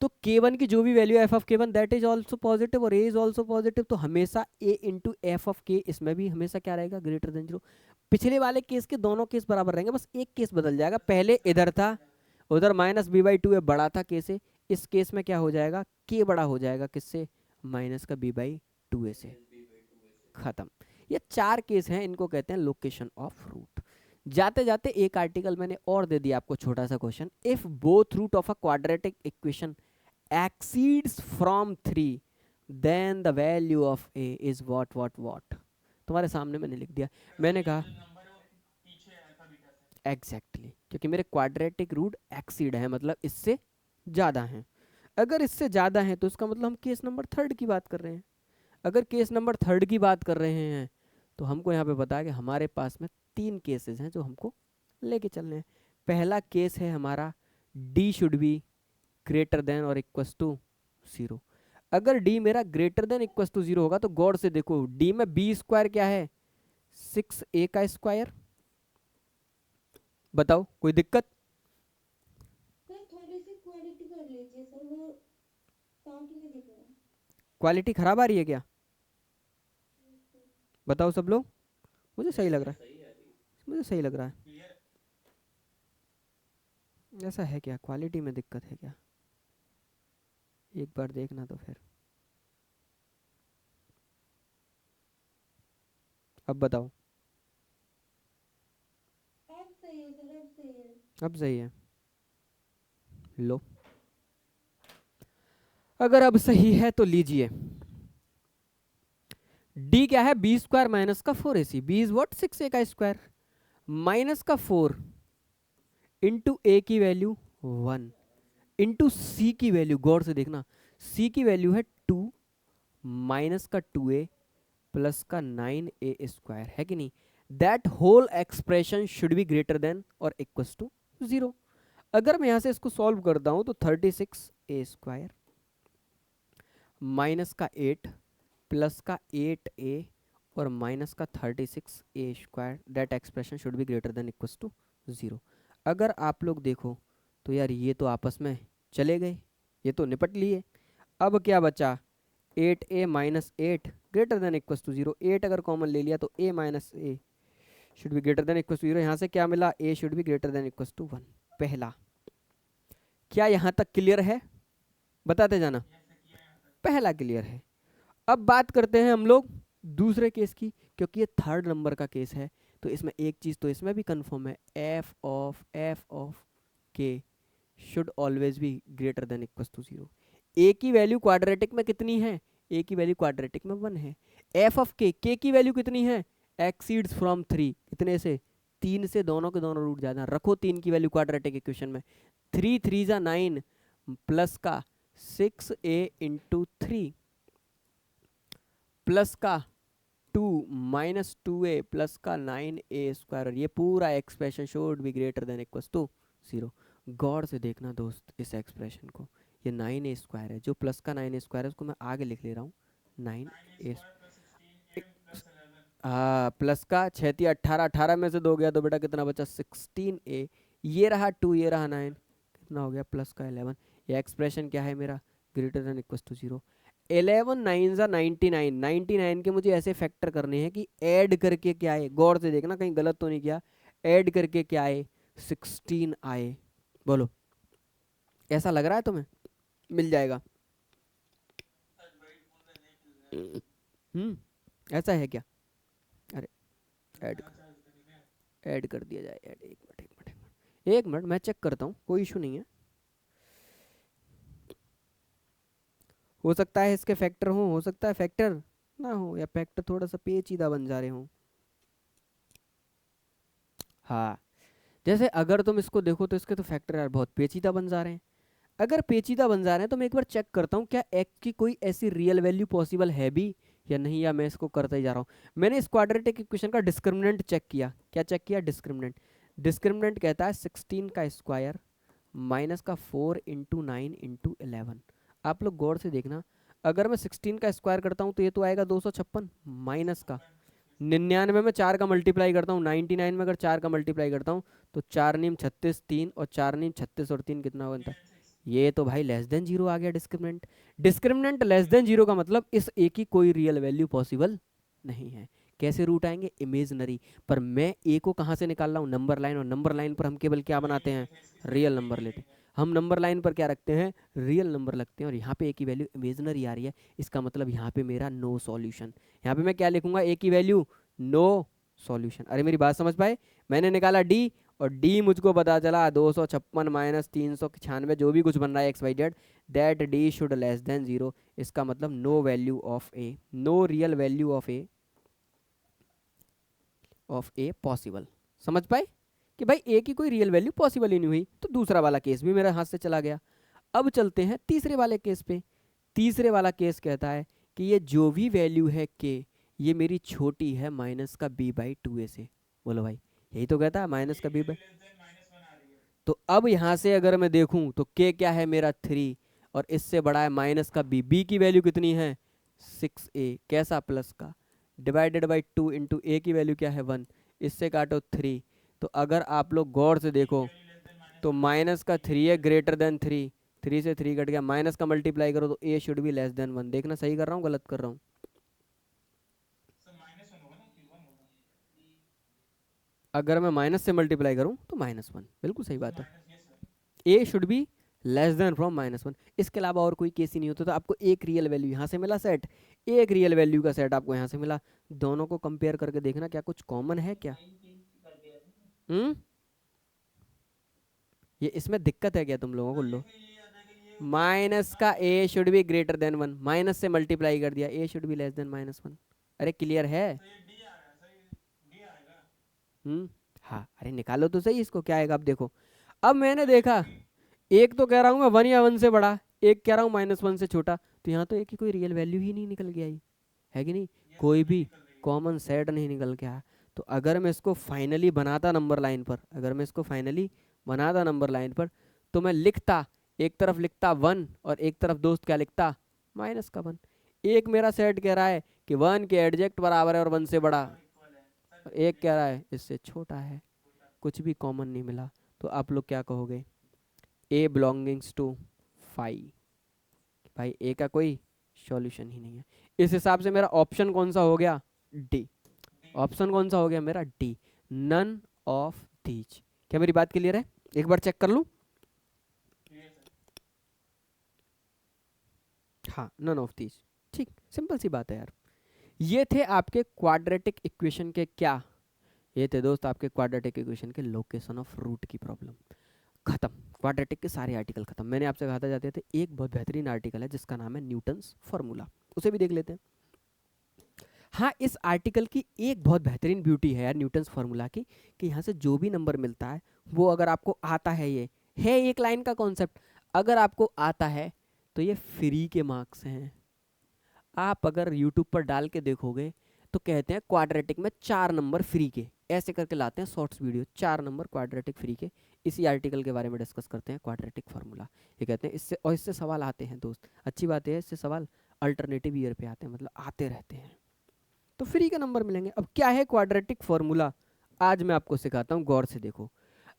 तो k1 की जो भी value F of k1 that is also positive और a इज ऑल्सो पॉजिटिव, तो हमेशा a into F of k इसमें भी हमेशा क्या रहेगा, ग्रेटर देन 0। पिछले वाले केस के दोनों केस बराबर रहेंगे, बस एक केस बदल जाएगा, पहले इधर था, उधर माइनस बी बाई टू बड़ा था k से, इस केस में क्या हो जाएगा, k बड़ा हो जाएगा किससे, माइनस का b बाई टू ए से, खत्म। ये 4 केस हैं, इनको कहते हैं लोकेशन ऑफ रूट। जाते जाते एक आर्टिकल मैंने और दे दिया आपको, छोटा सा question, if both root of a quadratic equation exceeds from 3 then the value of a is what। तुम्हारे सामने मैंने लिख दिया, मैंने कहा एग्जैक्टली क्योंकि मेरे क्वाड्रेटिक रूट एक्सीड है, मतलब इससे ज़्यादा हैं। अगर इससे ज़्यादा हैं तो इसका मतलब हम केस नंबर 3 की बात कर रहे हैं। अगर केस नंबर 3 की बात कर रहे हैं तो हमको यहाँ पे पता है कि हमारे पास में 3 केसेस हैं जो हमको लेके चलने हैं। पहला केस है हमारा d should be greater than और इक्वस टू 0। अगर d मेरा ग्रेटर देन इक्वस टू 0 होगा तो गौर से देखो, d में b स्क्वायर क्या है, 6a का स्क्वायर। बताओ कोई दिक्कत? क्वालिटी खराब आ रही है क्या? बताओ सब लोग, मुझे सही लग रहा है, मुझे सही लग रहा है। ऐसा है क्या, क्वालिटी में दिक्कत है क्या? एक बार देखना तो फिर। अब बताओ। अब सही है। लो, अगर अब सही है तो लीजिए, d क्या है, बी स्क्वायर माइनस का 4ac, b is what, 6a का स्क्वायर माइनस का 4 इंटू ए की वैल्यू 1 इंटू सी की वैल्यू, गौर से देखना, c की वैल्यू है 2 माइनस का 2a प्लस का 9a स्क्वायर, है कि नहीं। That whole expression should be greater than और इक्वल्स टू 0। अगर मैं यहां से इसको सॉल्व करता हूं तो 36a स्क्वायर माइनस का 8 प्लस का 8a और माइनस का 36a square, that expression should be greater than equals to 0। अगर आप लोग देखो तो यार ये तो आपस में चले गए, ये तो निपट लिए। अब क्या बचा, 8a minus 8 greater than equals to 0। 8 अगर कॉमन ले लिया तो a minus a should be greater than equals to 0। यहाँ से क्या मिला, a should be greater than equals to 1। पहला, क्या यहाँ तक क्लियर है, बताते जाना। पहला क्लियर है। अब बात करते हैं हम लोग दूसरे केस की, क्योंकि ये 3rd नंबर का केस है तो इसमें एक चीज़ तो इसमें भी कंफर्म है, f of k should always be greater than equals to 0। a की वैल्यू क्वाड्रेटिक में कितनी है, a की वैल्यू क्वाड्रेटिक में 1 है। f ऑफ k की वैल्यू कितनी है, एक्सीड्स फ्रॉम 3, कितने से, 3 से, दोनों के दोनों रूट ज्यादा, रखो 3 की वैल्यू क्वाड्रेटिक इक्वेशन में, 3 3 जा 9 प्लस का 6a इंटू 3 प्लस का 2 माइनस 2a प्लस का 9a स्क्वायर, और ये पूरा expression should be greater than equals to 0। गौर से देखना दोस्त इस एक्सप्रेशन को, ये 9a स्क्वायर है, जो प्लस का 9a स्क्वायर है उसको मैं आगे लिख ले रहा हूँ, 9a प्लस का 6 × 18, 18 में से 2 गया तो बेटा कितना बचा, 16a, ये रहा 2 ये रहा 9, कितना हो गया, प्लस का 11। ये एक्सप्रेशन क्या है मेरा, ग्रेटर देन इक्वल्स टू 0। 11 9 जा 99, 99 के मुझे ऐसे फैक्टर करने हैं कि ऐड करके क्या आए, गौर से देखना कहीं गलत तो नहीं किया, ऐड करके क्या आए, 16 आए। बोलो ऐसा लग रहा है तुम्हें, मिल जाएगा? ऐसा है क्या, अरे ऐड कर दिया जाए, ऐड, एक मिनट मैं चेक करता हूँ, कोई इशू नहीं है। हो सकता है इसके फैक्टर हो सकता है फैक्टर ना हो, या फैक्टर थोड़ा सा पेचीदा बन जा रहे हो। हाँ, जैसे अगर तुम इसको देखो तो इसके तो फैक्टर यार बहुत पेचीदा बन जा रहे हैं। अगर पेचीदा बन जा रहे हैं तो मैं एक बार चेक करता हूँ क्या x की कोई ऐसी रियल वैल्यू पॉसिबल है भी या नहीं, या मैं इसको करता ही जा रहा हूँ। मैंने इस क्वाड्रेटिक इक्वेशन का डिस्क्रिमिनेंट चेक किया। क्या चेक किया? डिस्क्रिमिनेंट। डिस्क्रिमिनेंट कहता है 16 का स्क्वायर माइनस का 4 इंटू 9 इंटू 11। आप लोग गौर से देखना, अगर मैं 16 का स्क्वायर करता हूँ तो ये तो आएगा 256, माइनस का 99 में 4 का मल्टीप्लाई करता हूँ, 99 में अगर 4 का मल्टीप्लाई करता हूँ तो 4 नीम 36, 3 और 4 नीम 36 और 3 कितना बनता है? ये तो भाई लेस देन जीरो आ गया discriminant. Discriminant less than zero का मतलब इस ए की कोई रियल वैल्यू पॉसिबल नहीं है। कैसे रूट आएंगे? इमेजनरी। पर मैं ए को कहाँ से निकाल रहा हूँ? नंबर लाइन, और नंबर लाइन पर हम केवल क्या बनाते हैं? रियल नंबर लेते हैं। हम नंबर लाइन पर क्या रखते हैं? रियल नंबर लगते हैं। और यहाँ पे ए की वैल्यू इमेजनरी आ रही है, इसका मतलब यहाँ पे मेरा नो सॉल्यूशन। यहाँ पे मैं क्या लिखूंगा? ए की वैल्यू नो सॉल्यूशन। अरे मेरी बात समझ पाए? मैंने निकाला डी, और डी मुझको पता चला 256 माइनस 396 जो भी कुछ बन रहा है X Y Z, that D should less than zero. इसका मतलब no value of a, no real value of a possible. समझ पाए कि भाई ए की कोई रियल वैल्यू पॉसिबल ही नहीं हुई, तो दूसरा वाला केस भी मेरे हाथ से चला गया। अब चलते हैं तीसरे वाले केस पे। तीसरे वाला केस कहता है कि ये जो भी वैल्यू है के, ये मेरी छोटी है माइनस का बी बाई टू ए से। बोलो भाई, यही तो कहता है माइनस का बी बाई। तो अब यहां से अगर मैं देखूं तो के क्या है मेरा 3, और इससे बड़ा है माइनस का बी। बी की वैल्यू कितनी है? 6a। कैसा? प्लस का, डिवाइडेड बाई 2 इंटू ए की वैल्यू क्या है? 1। इससे काटो 3। तो अगर आप लोग गौर से देखो तो माइनस का 3 है ग्रेटर देन 3, 3 से 3 कट गया, माइनस का मल्टीप्लाई करो तो ए शुड बी लेस देन 1। देखना सही कर रहा हूँ गलत कर रहा हूँ? अगर मैं माइनस से मल्टीप्लाई करूँ तो -1, बिल्कुल सही बात है। A should be less than from -1। इसके अलावा और कोई केस ही नहीं होता। तो आपको एक रियल वैल्यू यहाँ से मिला सेट, एक रियल वैल्यू का सेट आपको यहाँ से मिला। दोनों को कंपेयर करके देखना क्या कुछ कॉमन है क्या। ये इसमें दिक्कत है क्या तुम लोगों को? लो, माइनस का a should be greater than 1, minus से मल्टीप्लाई कर दिया, a should be less than -1। अरे क्लियर है? हाँ, अरे निकालो तो सही इसको, क्या आएगा अब देखो। अब मैंने देखा एक तो कह रहा हूँ मैं 1 या 1 से बड़ा, एक कह रहा हूँ -1 से छोटा, तो यहाँ तो एक की कोई रियल वैल्यू ही नहीं निकल के आई है कि नहीं? कोई भी कॉमन सेट नहीं निकल के आया। तो अगर मैं इसको फाइनली बनाता नंबर लाइन पर, अगर मैं इसको फाइनली बनाता नंबर लाइन पर, तो मैं लिखता, एक तरफ लिखता 1 और एक तरफ दोस्त क्या लिखता? माइनस का 1। एक मेरा सेट कह रहा है कि 1 के एडजेक्ट बराबर है और 1 से बड़ा, और एक कह रहा है इससे छोटा है। कुछ भी कॉमन नहीं मिला। तो आप लोग क्या कहोगे? ए बिलोंगिंग्स टू 5। भाई ए का कोई सॉल्यूशन ही नहीं है। इस हिसाब से मेरा ऑप्शन कौन सा हो गया? डी। ऑप्शन कौन सा हो गया मेरा? D, none of these. क्या मेरी बात क्लियर है? एक बार चेक कर लूं। हाँ, नन ऑफ दीज। ठीक, सिंपल सी बात है यार। ये थे आपके क्वाड्रेटिक इक्वेशन के क्या? ये थे दोस्त आपके क्वाड्रेटिक इक्वेशन के लोकेशन ऑफ रूट की प्रॉब्लम। खत्म, क्वाड्रेटिक के सारे आर्टिकल खत्म। मैंने आपसे कहा था जाते थे एक बहुत बेहतरीन आर्टिकल है जिसका नाम है न्यूटन्स फार्मूला, उसे भी देख लेते हैं। हाँ, इस आर्टिकल की एक बहुत बेहतरीन ब्यूटी है यार न्यूटन्स फार्मूला की, कि यहाँ से जो भी नंबर मिलता है वो अगर आपको आता है, ये है एक लाइन का कॉन्सेप्ट, अगर आपको आता है तो ये फ्री के मार्क्स हैं। आप अगर यूट्यूब पर डाल के देखोगे तो कहते हैं क्वाड्रेटिक में 4 नंबर फ्री के, ऐसे करके लाते हैं shorts video, 4 number quadratic free के। इसी आर्टिकल के बारे में डिस्कस करते हैं, क्वाड्रेटिक फार्मूला। ये कहते हैं इससे, और इससे सवाल आते हैं दोस्त, अच्छी बात है इससे सवाल अल्टरनेटिव ईयर पे आते हैं, मतलब आते रहते हैं, तो फ्री के नंबर मिलेंगे। अब क्या है क्वाड्रेटिक फार्मूला, आज मैं आपको सिखाता हूँ, गौर से देखो।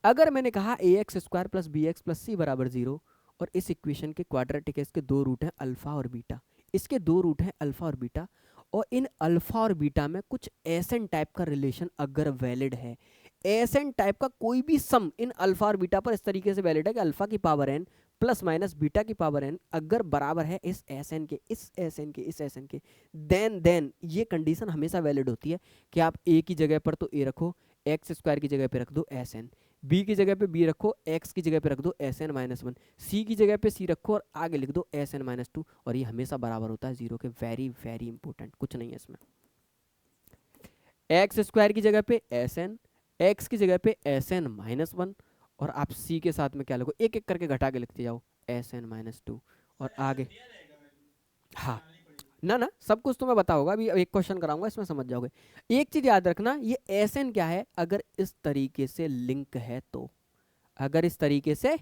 अगर मैंने कहा ax² plus bx plus c बराबर 0, और इस इक्वेशन के क्वाड्रेटिक है, इसके दो रूट हैं अल्फा और बीटा, इसके दो रूट हैं अल्फा और बीटा, और इन अल्फा और बीटा में कुछ एसएन टाइप का रिलेशन अगर वैलिड है, एसएन टाइप का कोई भी सम इन अल्फा और बीटा पर इस तरीके से वैलिड है कि अल्फा की power n plus minus beta की पावर n अगर बराबर है इस एसएन के, इस एसएन के, इस एसएन के, देन ये कंडीशन हमेशा वैलिड होती है कि आप a की जगह पर तो a रखो, x² की जगह पे रख दो एसएन, b की जगह पे b रखो, x की जगह पे रख दो SN-1, c की जगह पे c रखो और आगे लिख दो SN-2, और ये हमेशा बराबर होता है 0 के। वेरी वेरी इंपॉर्टेंट, कुछ नहीं है इसमें। x² की जगह पे SN, x की जगह पे SN-1, और आप c के साथ में क्या लिखो, एक एक करके घटा के लिखते जाओ एस एन माइनस टू। और आगे हाँ ना ना सब कुछ तो मैं बताऊंगा, अभी एक क्वेश्चन कराऊंगा इसमें समझ जाओगे। एक चीज याद रखना, ये एस एन क्या है, अगर इस तरीके से लिंक है तो, अगर इस तरीके से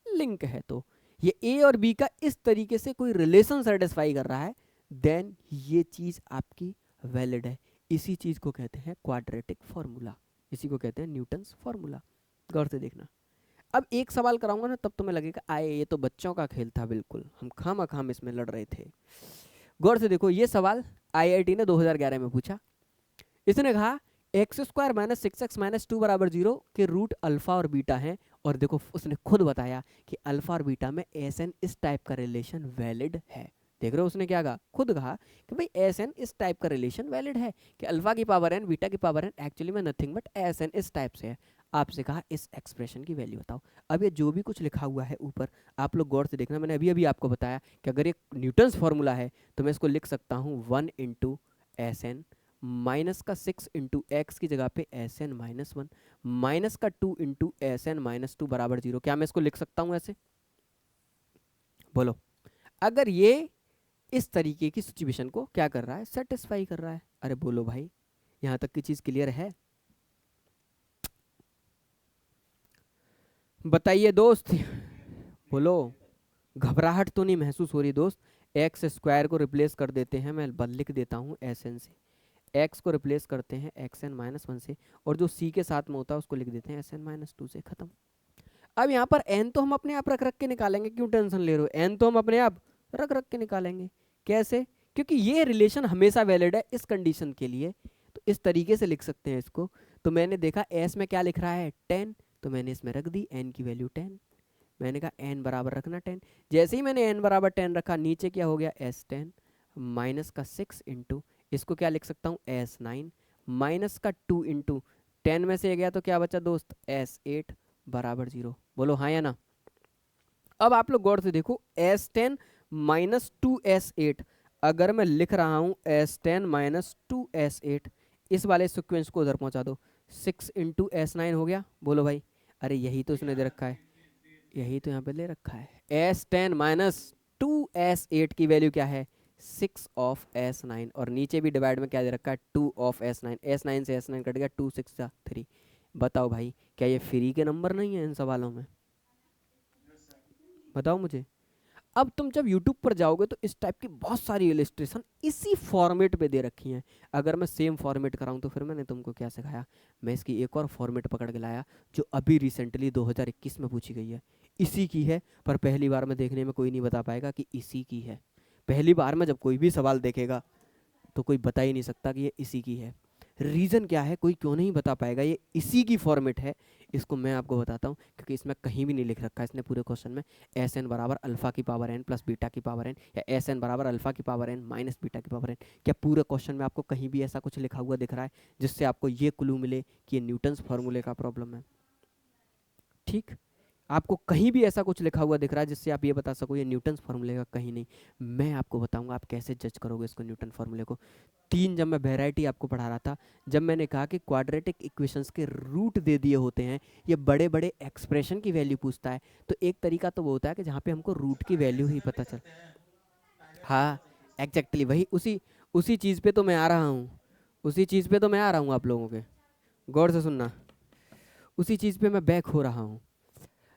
लिंक है तो, ये ए और बी का इस तरीके से कोई रिलेशन सेटिस्फाई कर रहा है, देन ये चीज आपकी वैलिड है। इसी चीज को कहते हैं क्वाड्रेटिक फॉर्मूला, इसी को कहते हैं न्यूटन्स फॉर्मूला। गौर से देखना, अब एक सवाल कराऊंगा ना तब तुम्हें लगेगा आए ये तो बच्चों का खेल था, बिल्कुल हम खाम इसमें लड़ रहे थे। गौर से देखो, ये सवाल आईआईटी ने 2011 में पूछा। इसने कहा x square minus six x minus two बराबर जीरो के रूट अल्फा और बीटा हैं, और देखो उसने खुद बताया कि अल्फा और बीटा में एस एन इस टाइप का रिलेशन वैलिड है। देख रहे हो उसने क्या कहा, खुद कहा कि भाई एस एन इस टाइप का रिलेशन वैलिड है, कि अल्फा की पावर एन बीटा की पावर एन एक्चुअली में नथिंग बट एस एन इस टाइप से है। आपसे कहा इस एक्सप्रेशन की वैल्यू बताओ। अब ये जो भी कुछ लिखा हुआ है ऊपर, आप लोग गौर से देखना, मैंने अभी अभी आपको बताया कि अगर ये न्यूटन्स फॉर्मूला है तो मैं इसको लिख सकता हूँ 1 इंटू एस एन माइनस का 6 इंटू एक्स की जगह पे S N minus one, minus का 2 into S N minus two बराबर जीरो। क्या मैं इसको लिख सकता हूँ ऐसे, बोलो? अगर ये इस तरीके की सिचुएशन को क्या कर रहा है, सेटिस्फाई कर रहा है। अरे बोलो भाई, यहां तक की चीज क्लियर है? बताइए दोस्त, बोलो। घबराहट तो नहीं महसूस हो रही दोस्त? एक्स स्क्वायर को रिप्लेस कर देते हैं, मैं बल लिख देता हूँ एस एन से, एक्स को रिप्लेस करते हैं एक्स एन माइनस वन से, और जो सी के साथ में होता है उसको लिख देते हैं एस एन माइनस टू से, खत्म। अब यहाँ पर एन तो हम अपने आप रख रख के निकालेंगे, क्यों टेंशन ले रहे हो, एन तो हम अपने आप रख रख के निकालेंगे। कैसे? क्योंकि ये रिलेशन हमेशा वैलिड है इस कंडीशन के लिए, तो इस तरीके से लिख सकते हैं इसको। तो मैंने देखा एस में क्या लिख रहा है 10, तो मैंने इसमें रख दी एन की वैल्यू 10। मैंने कहा एन बराबर रखना 10, जैसे ही मैंने एन बराबर 10 रखा, नीचे क्या हो गया एस 10 माइनस का 6 इंटू, इसको क्या लिख सकता हूँ एस 9 माइनस का 2 इंटू 10 में से गया तो क्या बचा दोस्त एस 8 बराबर जीरो। बोलो हाँ या ना? अब आप लोग गौर से देखो, एस 10 माइनस टू एस 8, अगर मैं लिख रहा हूँ एस 10 माइनस टू एस 8, इस वाले सिक्वेंस को उधर पहुंचा दो, 6 इंटू एस 9 हो गया। बोलो भाई, अरे यही तो उसने दे रखा है, यही तो यहाँ पे ले रखा है। एस 10 माइनस टू एस 8 की वैल्यू क्या है 6 ऑफ एस 9, और नीचे भी डिवाइड में क्या दे रखा है 2 ऑफ एस 9, एस 9 से एस 9 कट गया, 2 6 जा 3। बताओ भाई, क्या ये फ्री के नंबर नहीं है इन सवालों में? बताओ मुझे। अब तुम जब YouTube पर जाओगे तो इस टाइप की बहुत सारी इलिस्ट्रेशन इसी फॉर्मेट पे दे रखी हैं। अगर मैं सेम फॉर्मेट कराऊं तो फिर मैंने तुमको क्या सिखाया, मैं इसकी एक और फॉर्मेट पकड़ के लाया जो अभी रिसेंटली 2021 में पूछी गई है, इसी की है, पर पहली बार में देखने में कोई नहीं बता पाएगा कि इसी की है। पहली बार में जब कोई भी सवाल देखेगा तो कोई बता ही नहीं सकता कि ये इसी की है। रीज़न क्या है, कोई क्यों नहीं बता पाएगा, ये इसी की फॉर्मेट है। इसको मैं आपको बताता हूँ, क्योंकि इसमें कहीं भी नहीं लिख रखा है इसने पूरे क्वेश्चन में एस एन बराबर अल्फा की पावर एन प्लस बीटा की पावर एन, या एस एन बराबर अल्फा की पावर एन माइनस बीटा की पावर एन। क्या पूरे क्वेश्चन में आपको कहीं भी ऐसा कुछ लिखा हुआ दिख रहा है जिससे आपको ये क्लू मिले कि ये न्यूटन्स फॉर्मूले का प्रॉब्लम है? ठीक, आपको कहीं भी ऐसा कुछ लिखा हुआ दिख रहा है जिससे आप ये बता सको ये न्यूटन्स फार्मूले का? कहीं नहीं। मैं आपको बताऊंगा आप कैसे जज करोगे इसको, न्यूटन फार्मूले को। तीन, जब मैं वेराइटी आपको पढ़ा रहा था, जब मैंने कहा कि क्वाड्रेटिक इक्वेशंस के रूट दे दिए होते हैं, ये बड़े बड़े एक्सप्रेशन की वैल्यू पूछता है, तो एक तरीका तो वो होता है कि जहाँ पे हमको रूट की वैल्यू ही पता चल। हाँ एग्जैक्टली वही, उसी उसी चीज़ पे तो मैं आ रहा हूँ, उसी चीज़ पे तो मैं आ रहा हूँ आप लोगों के। गौर से सुनना, उसी चीज़ पे मैं बैक हो रहा हूँ।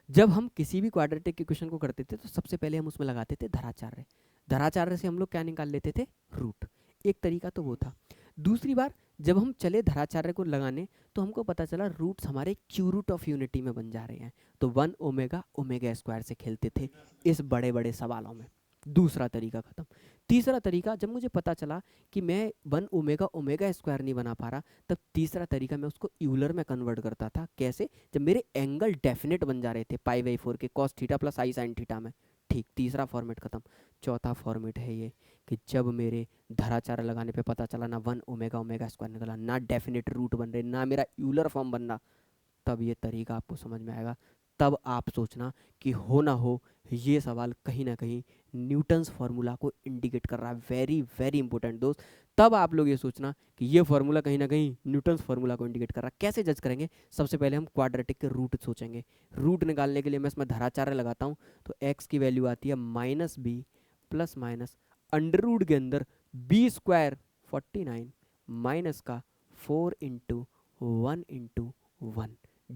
जब हम किसी भी क्वाड्रेटिक इक्वेशन को करते थे तो सबसे पहले हम उसमें लगाते थे धराचार्य, धराचार्य से हम लोग क्या निकाल लेते थे, रूट। एक तरीका तो वो था। दूसरी बार जब हम चले धराचार्य को लगाने तो हमको पता चला रूट्स हमारे क्यू रूट ऑफ यूनिटी में बन जा रहे हैं, तो 1 ओमेगा ओमेगा स्क्वायर से खेलते थे इस बड़े बड़े सवालों में। दूसरा तरीका खत्म। तीसरा तरीका, जब मुझे पता चला कि मैं 1 ओमेगा ओमेगा स्क्वायर नहीं बना पा रहा, तब तीसरा तरीका मैं उसको यूलर में कन्वर्ट करता था। कैसे? जब मेरे एंगल डेफिनेट बन जा रहे थे पाई/4 के कॉस थीटा प्लस आई साइन थीटा में। ठीक, तीसरा फॉर्मेट खत्म। चौथा फॉर्मेट है ये कि जब मेरे धराचार्य लगाने पे पता चला ना 1 ओमेगा ओमेगा स्क्वायर निकला, ना डेफिनेट रूट बन रहे, ना मेरा यूलर फॉर्म बनना, तब ये तरीका आपको समझ में आएगा। तब आप सोचना कि हो ना हो ये सवाल कहीं ना कहीं न्यूटन्स फार्मूला को इंडिकेट कर रहा है। वेरी वेरी इंपॉर्टेंट दोस्त। तब आप लोग ये सोचना कि ये फार्मूला कहीं ना कहीं न्यूटन्स फार्मूला को इंडिकेट कर रहा है। कैसे जज करेंगे? सबसे पहले हम क्वाड्रेटिक के रूट सोचेंगे। रूट निकालने के लिए मैं इसमें धराचार्य लगाता हूँ, तो एक्स की वैल्यू आती है -b plus minus under root के अंदर b² 49 माइनस का 4 इंटू 1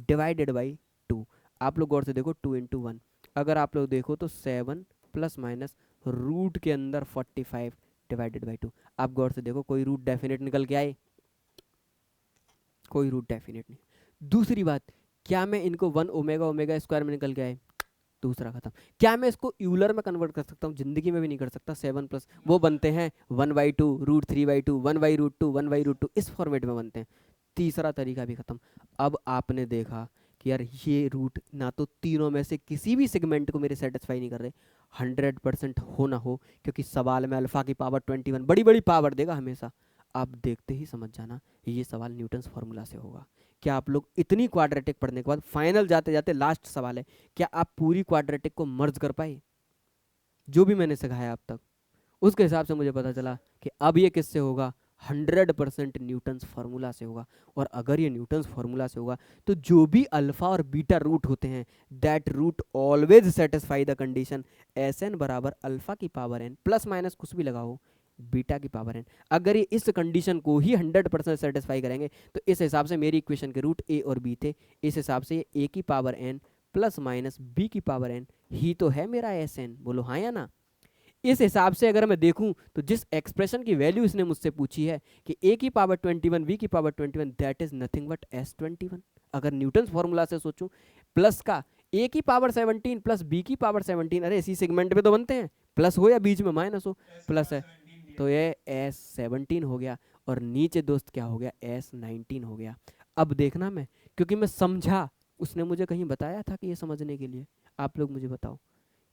डिवाइडेड बाई 2। आप लोग गौर से देखो 2 इंटू 1, अगर आप लोग देखो तो 7 प्लस माइनस रूट के अंदर 45 डिवाइडेड बाई 2। आप गौर से देखो कोई रूट डेफिनेट निकल के आए? कोई रूट डेफिनेट नहीं। दूसरी बात, क्या मैं इनको 1 ओमेगा ओमेगा स्क्वायर में निकल के आए? दूसरा खत्म। क्या मैं इसको यूलर में कन्वर्ट कर सकता हूँ? जिंदगी में भी नहीं कर सकता। 7 प्लस वो बनते हैं 1/2 √3/2 1/√2 1/√2, इस फॉर्मेट में बनते हैं। तीसरा तरीका भी खत्म। अब आपने देखा कि यार ये रूट ना तो तीनों में से किसी भी सेगमेंट को मेरे सेटिस्फाई नहीं कर रहे। 100% हो ना हो, क्योंकि सवाल में अल्फा की पावर 21 बड़ी बड़ी पावर देगा हमेशा। आप देखते ही समझ जाना ये सवाल न्यूटन्स फार्मूला से होगा। क्या आप लोग इतनी क्वाड्रेटिक पढ़ने के बाद, फाइनल जाते जाते लास्ट सवाल है, क्या आप पूरी क्वाड्रेटिक को मर्ज कर पाए? जो भी मैंने सिखाया अब तक उसके हिसाब से मुझे पता चला कि अब ये किससे होगा? 100% न्यूटन्स फार्मूला से होगा। और अगर ये न्यूटन्स फार्मूला से होगा तो जो भी अल्फा और बीटा रूट होते हैं, that root always satisfy the condition Sn बराबर अल्फा की पावर n प्लस माइनस कुछ भी लगाओ बीटा की पावर n। अगर ये इस कंडीशन को ही 100% सेटिस्फाई करेंगे तो इस हिसाब से मेरी इक्वेशन के रूट a और b थे, इस हिसाब से ये a की power n plus minus b की पावर n ही तो है मेरा Sn। बोलो हाँ या ना? इस हिसाब से अगर मैं देखूं तो जिस एक्सप्रेशन की वैल्यू इसने मुझसे पूछी है कि a की पावर 21 v की power 21, that is nothing but S21। अगर न्यूटन्स फॉर्मूला से सोचूं, प्लस का a की पावर 17 प्लस b की पावर 17, अरे इसी सेगमेंट पे तो बनते हैं, प्लस हो या बीच में माइनस हो, प्लस है तो ये S17 हो गया। और नीचे दोस्त क्या हो गया? S19 हो गया। अब देखना मैं, क्योंकि मैं समझा, उसने मुझे कहीं बताया था कि ये समझने के लिए? आप लोग मुझे बताओ,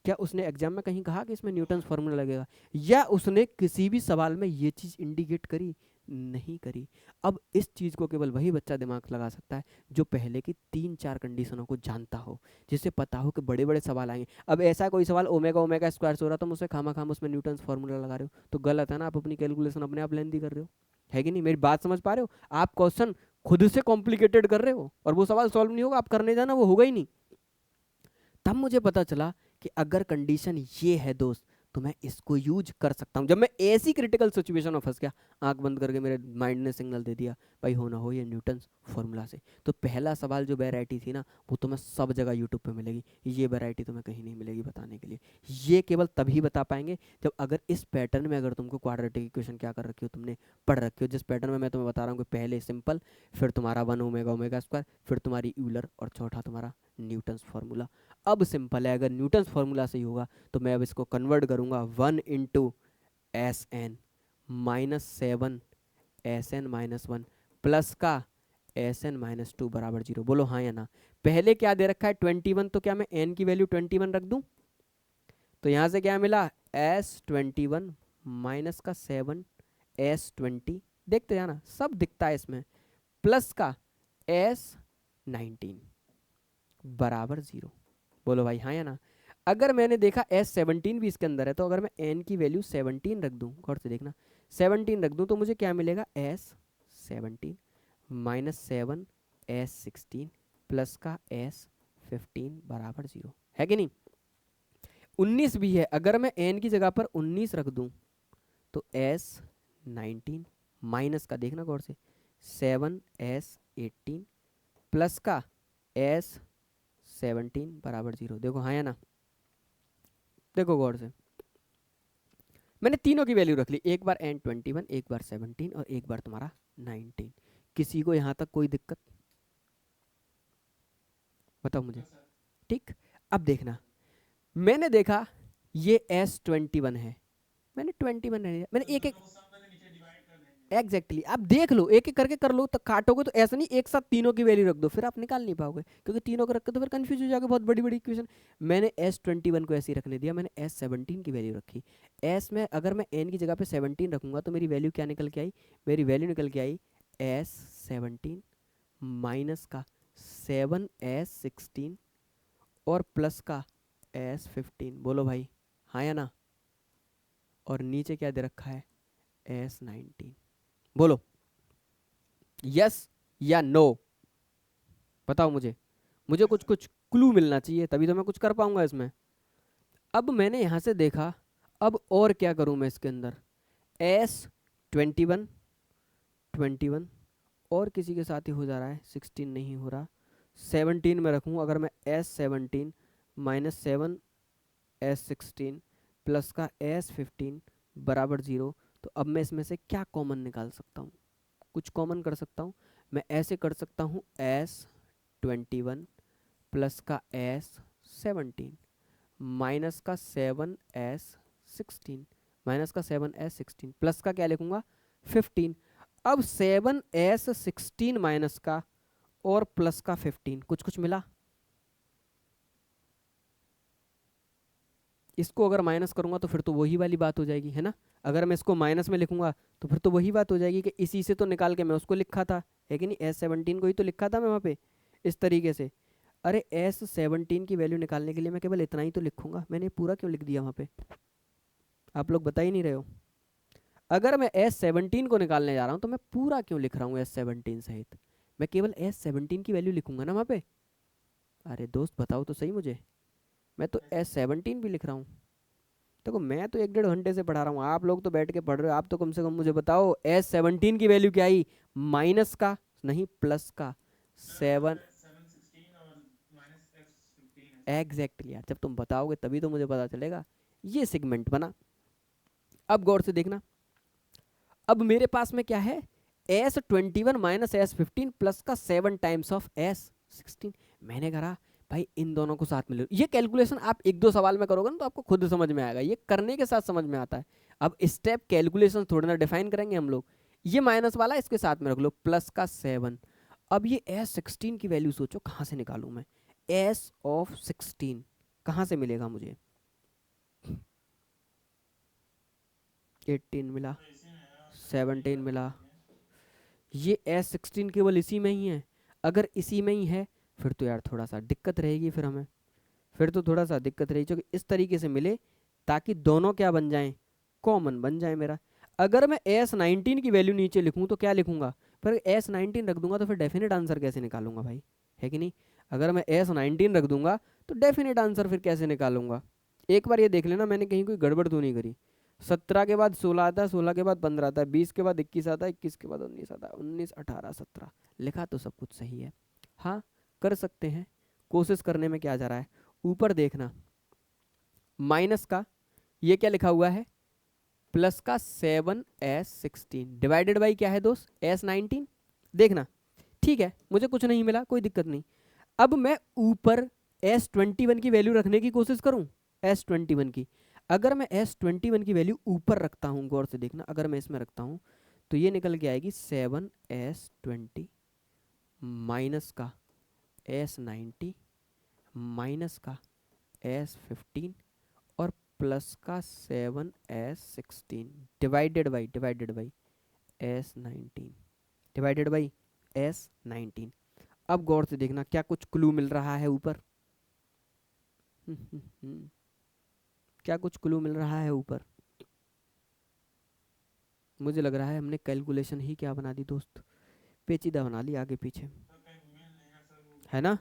क्या उसने एग्जाम में कहीं कहा कि इसमें न्यूटन्स फार्मूला लगेगा, या उसने किसी भी सवाल में ये चीज़ इंडिकेट करी? नहीं करी। अब इस चीज़ को केवल वही बच्चा दिमाग लगा सकता है जो पहले की 3-4 कंडीशनों को जानता हो, जिसे पता हो कि बड़े बड़े सवाल आएंगे। अब ऐसा कोई सवाल ओमेगा ओमेगा स्क्वायर से हो रहा, तो मुझसे खामा खाम उसमें न्यूटन्स फार्मूला लगा रहे हो, तो गलत है ना? आप अपनी कैलकुलेशन अपने आप लेंदी कर रहे हो, है कि नहीं? मेरी बात समझ पा रहे हो? आप क्वेश्चन खुद से कॉम्प्लिकेटेड कर रहे हो और वो सवाल सॉल्व नहीं होगा, आप करने जाना वो होगा ही नहीं। तब मुझे पता चला कि अगर कंडीशन ये है दोस्त, तो मैं इसको यूज कर सकता हूँ। जब मैं ऐसी क्रिटिकल सिचुएशन में फंस गया, आंख बंद करके मेरे माइंड ने सिग्नल दे दिया भाई हो ना हो ये न्यूटन्स फार्मूला से। तो पहला सवाल जो वैरायटी थी ना, वो तो मैं सब जगह यूट्यूब पे मिलेगी, ये वैरायटी तो मैं कहीं नहीं मिलेगी बताने के लिए। ये केवल तभी बता पाएंगे जब अगर इस पैटर्न में, अगर तुमको क्वाड्रेटिक इक्वेशन क्या कर रखी हो, तुमने पढ़ रखी हो, जिस पैटर्न में मैं तुम्हें बता रहा हूँ कि पहले सिंपल, फिर तुम्हारा 1 ओमेगा ओमेगा स्क्वायर, फिर तुम्हारी यूलर, और चौथा तुम्हारा न्यूटन्स फार्मूला। अब सिंपल है, अगर न्यूटन्स फार्मूला सही होगा तो मैं अब इसको कन्वर्ट करूंगा 1 into Sn minus 7 Sn minus 1 plus का Sn-2 बराबर 0। बोलो हाँ या ना? पहले क्या दे रखा है? 21, तो क्या मैं n की वैल्यू 21 रख दूं? तो यहां से क्या मिला? S21 माइनस का 7 S20, देखते जाना सब दिखता है इसमें, प्लस का S19 बराबर 0। बोलो भाई हाँ या ना? अगर मैंने देखा S17 भी इसके अंदर है, तो अगर मैं n की वैल्यू 17 रख दूं, गौर से देखना, 17 रख दूं तो मुझे क्या मिलेगा? S17 माइनस 7 S16 प्लस का S15 बराबर 0, है कि नहीं? 19 भी है, अगर मैं n की जगह पर 19 रख दूं तो S19 माइनस का, देखना गौर से, 7 S18 प्लस का S17 बराबर 0। देखो हाँ या ना? देखो गौर से, मैंने तीनों की वैल्यू रख ली, एक बार N21, एक बार 17 और एक बार तुम्हारा 19। किसी को यहां तक कोई दिक्कत? बताओ मुझे। ठीक। अब देखना, मैंने देखा ये S21 है, मैंने 21 रहने दिया, मैंने एक एक, एग्जैक्टली आप देख लो, एक एक करके कर लो, तो काटोगे तो ऐसा नहीं एक साथ तीनों की वैल्यू रख दो, फिर आप निकाल नहीं पाओगे, क्योंकि तीनों को रख के तो फिर कंफ्यूज हो जाओगे, बहुत बड़ी बड़ी इक्वेशन। मैंने S21 को ऐसे ही रखने दिया, मैंने S17 की वैल्यू रखी। S में अगर मैं n की जगह पे 17 रखूंगा तो मेरी वैल्यू क्या निकल के आई? मेरी वैल्यू निकल के आई S17 माइनस का 7 S16 और प्लस का S15। बोलो भाई हाँ या ना? और नीचे क्या दे रखा है, S19। बोलो यस या नो, बताओ मुझे, मुझे कुछ कुछ क्लू मिलना चाहिए तभी तो मैं कुछ कर पाऊंगा इसमें। अब मैंने यहाँ से देखा, अब और क्या करूँ मैं इसके अंदर, S21, 21 और किसी के साथ ही हो जा रहा है, 16 नहीं हो रहा, 17 में रखूँ। अगर मैं S17 माइनस 7 S16 प्लस का S15 बराबर 0, तो अब मैं इसमें से क्या कॉमन निकाल सकता हूँ, कुछ कॉमन कर सकता हूँ। मैं ऐसे कर सकता हूँ S21 प्लस का S17 माइनस का 7S16 माइनस का 7S16 प्लस का क्या लिखूंगा 15। अब 7S16 माइनस का और प्लस का 15, कुछ कुछ मिला। इसको अगर माइनस करूंगा तो फिर तो वही वाली बात हो जाएगी, है ना। अगर मैं इसको माइनस में लिखूंगा तो फिर तो वही बात हो जाएगी कि इसी से तो निकाल के मैं उसको लिखा था, है कि नहीं, S17 को ही तो लिखा था मैं वहाँ पे इस तरीके से। अरे S17 की वैल्यू निकालने के लिए मैं केवल इतना ही तो लिखूंगा, मैंने पूरा क्यों लिख दिया वहाँ पे, आप लोग बता ही नहीं रहे हो। अगर मैं S17 को निकालने जा रहा हूँ तो मैं पूरा क्यों लिख रहा हूँ S17 सहित, मैं केवल S17 की वैल्यू लिखूंगा ना वहाँ पे। अरे दोस्त बताओ तो सही मुझे, मैं तो S17 भी लिख रहा हूँ। देखो मैं तो 1 डेढ़ घंटे से पढ़ा रहा हूँ, आप लोग तो बैठ के पढ़ रहे हो, आप तो कम से कम मुझे बताओ S17 की वैल्यू क्या आई, माइनस का नहीं प्लस का 7। एग्जैक्टली यार, जब तुम बताओगे तभी तो मुझे पता चलेगा। ये सेगमेंट बना। अब गौर से देखना, अब मेरे पास में क्या है, S21 माइनस S15 प्लस का 7 टाइम्स ऑफ S16। मैंने कहा भाई इन दोनों को साथ में ले, ये कैलकुलेशन आप एक दो सवाल में करोगे ना तो आपको खुद समझ में आएगा, ये करने के साथ समझ में आता है। अब स्टेप कैलकुलेशन थोड़ी ना डिफाइन करेंगे हम लोग, ये माइनस वाला इसके साथ में रख लो प्लस का 7। अब ये S16 की वैल्यू सोचो कहाँ से निकालूं मैं, S16 कहाँ से मिलेगा मुझे, 18 मिला, 17 मिला, ये S16 केवल इसी में ही है। अगर इसी में ही है फिर तो यार थोड़ा सा दिक्कत रहेगी, फिर हमें फिर तो थोड़ा सा दिक्कत रहेगी, क्योंकि इस तरीके से मिले ताकि दोनों क्या बन जाएं, कॉमन बन जाए मेरा। अगर मैं S19 की वैल्यू नीचे लिखूं तो क्या लिखूंगा, पर S19 रख दूंगा तो फिर डेफिनेट आंसर कैसे निकालूंगा भाई, है कि नहीं। अगर मैं S19 रख दूंगा तो डेफिनेट आंसर फिर कैसे निकालूंगा। एक बार ये देख लेना मैंने कहीं कोई गड़बड़ तो नहीं करी। 17 के बाद 16 आता है, 16 के बाद 15 आता है, 20 के बाद 21 आता है, 21 के बाद 19 आता है, 19 18 17, लिखा तो सब कुछ सही है। हाँ कर सकते हैं, कोशिश करने में क्या जा रहा है। ऊपर देखना, माइनस का ये क्या लिखा हुआ है, प्लस का 7S16 डिवाइडेड बाई क्या है दोस्त, S19। देखना ठीक है, मुझे कुछ नहीं मिला, कोई दिक्कत नहीं। अब मैं ऊपर S21 की वैल्यू रखने की कोशिश करूं, S21 की, अगर मैं S21 की वैल्यू ऊपर रखता हूं, गौर से देखना, अगर मैं इसमें रखता हूं तो ये निकल के आएगी 7S20 माइनस का S90 माइनस का S15 और प्लस का 7S16 divided by S19 divided by S19। अब गौर से देखना क्या कुछ क्लू मिल रहा है ऊपर, क्या कुछ क्लू मिल रहा है ऊपर। मुझे लग रहा है हमने कैलकुलेशन ही क्या बना दी दोस्त, पेचीदा बना ली आगे पीछे, है ना।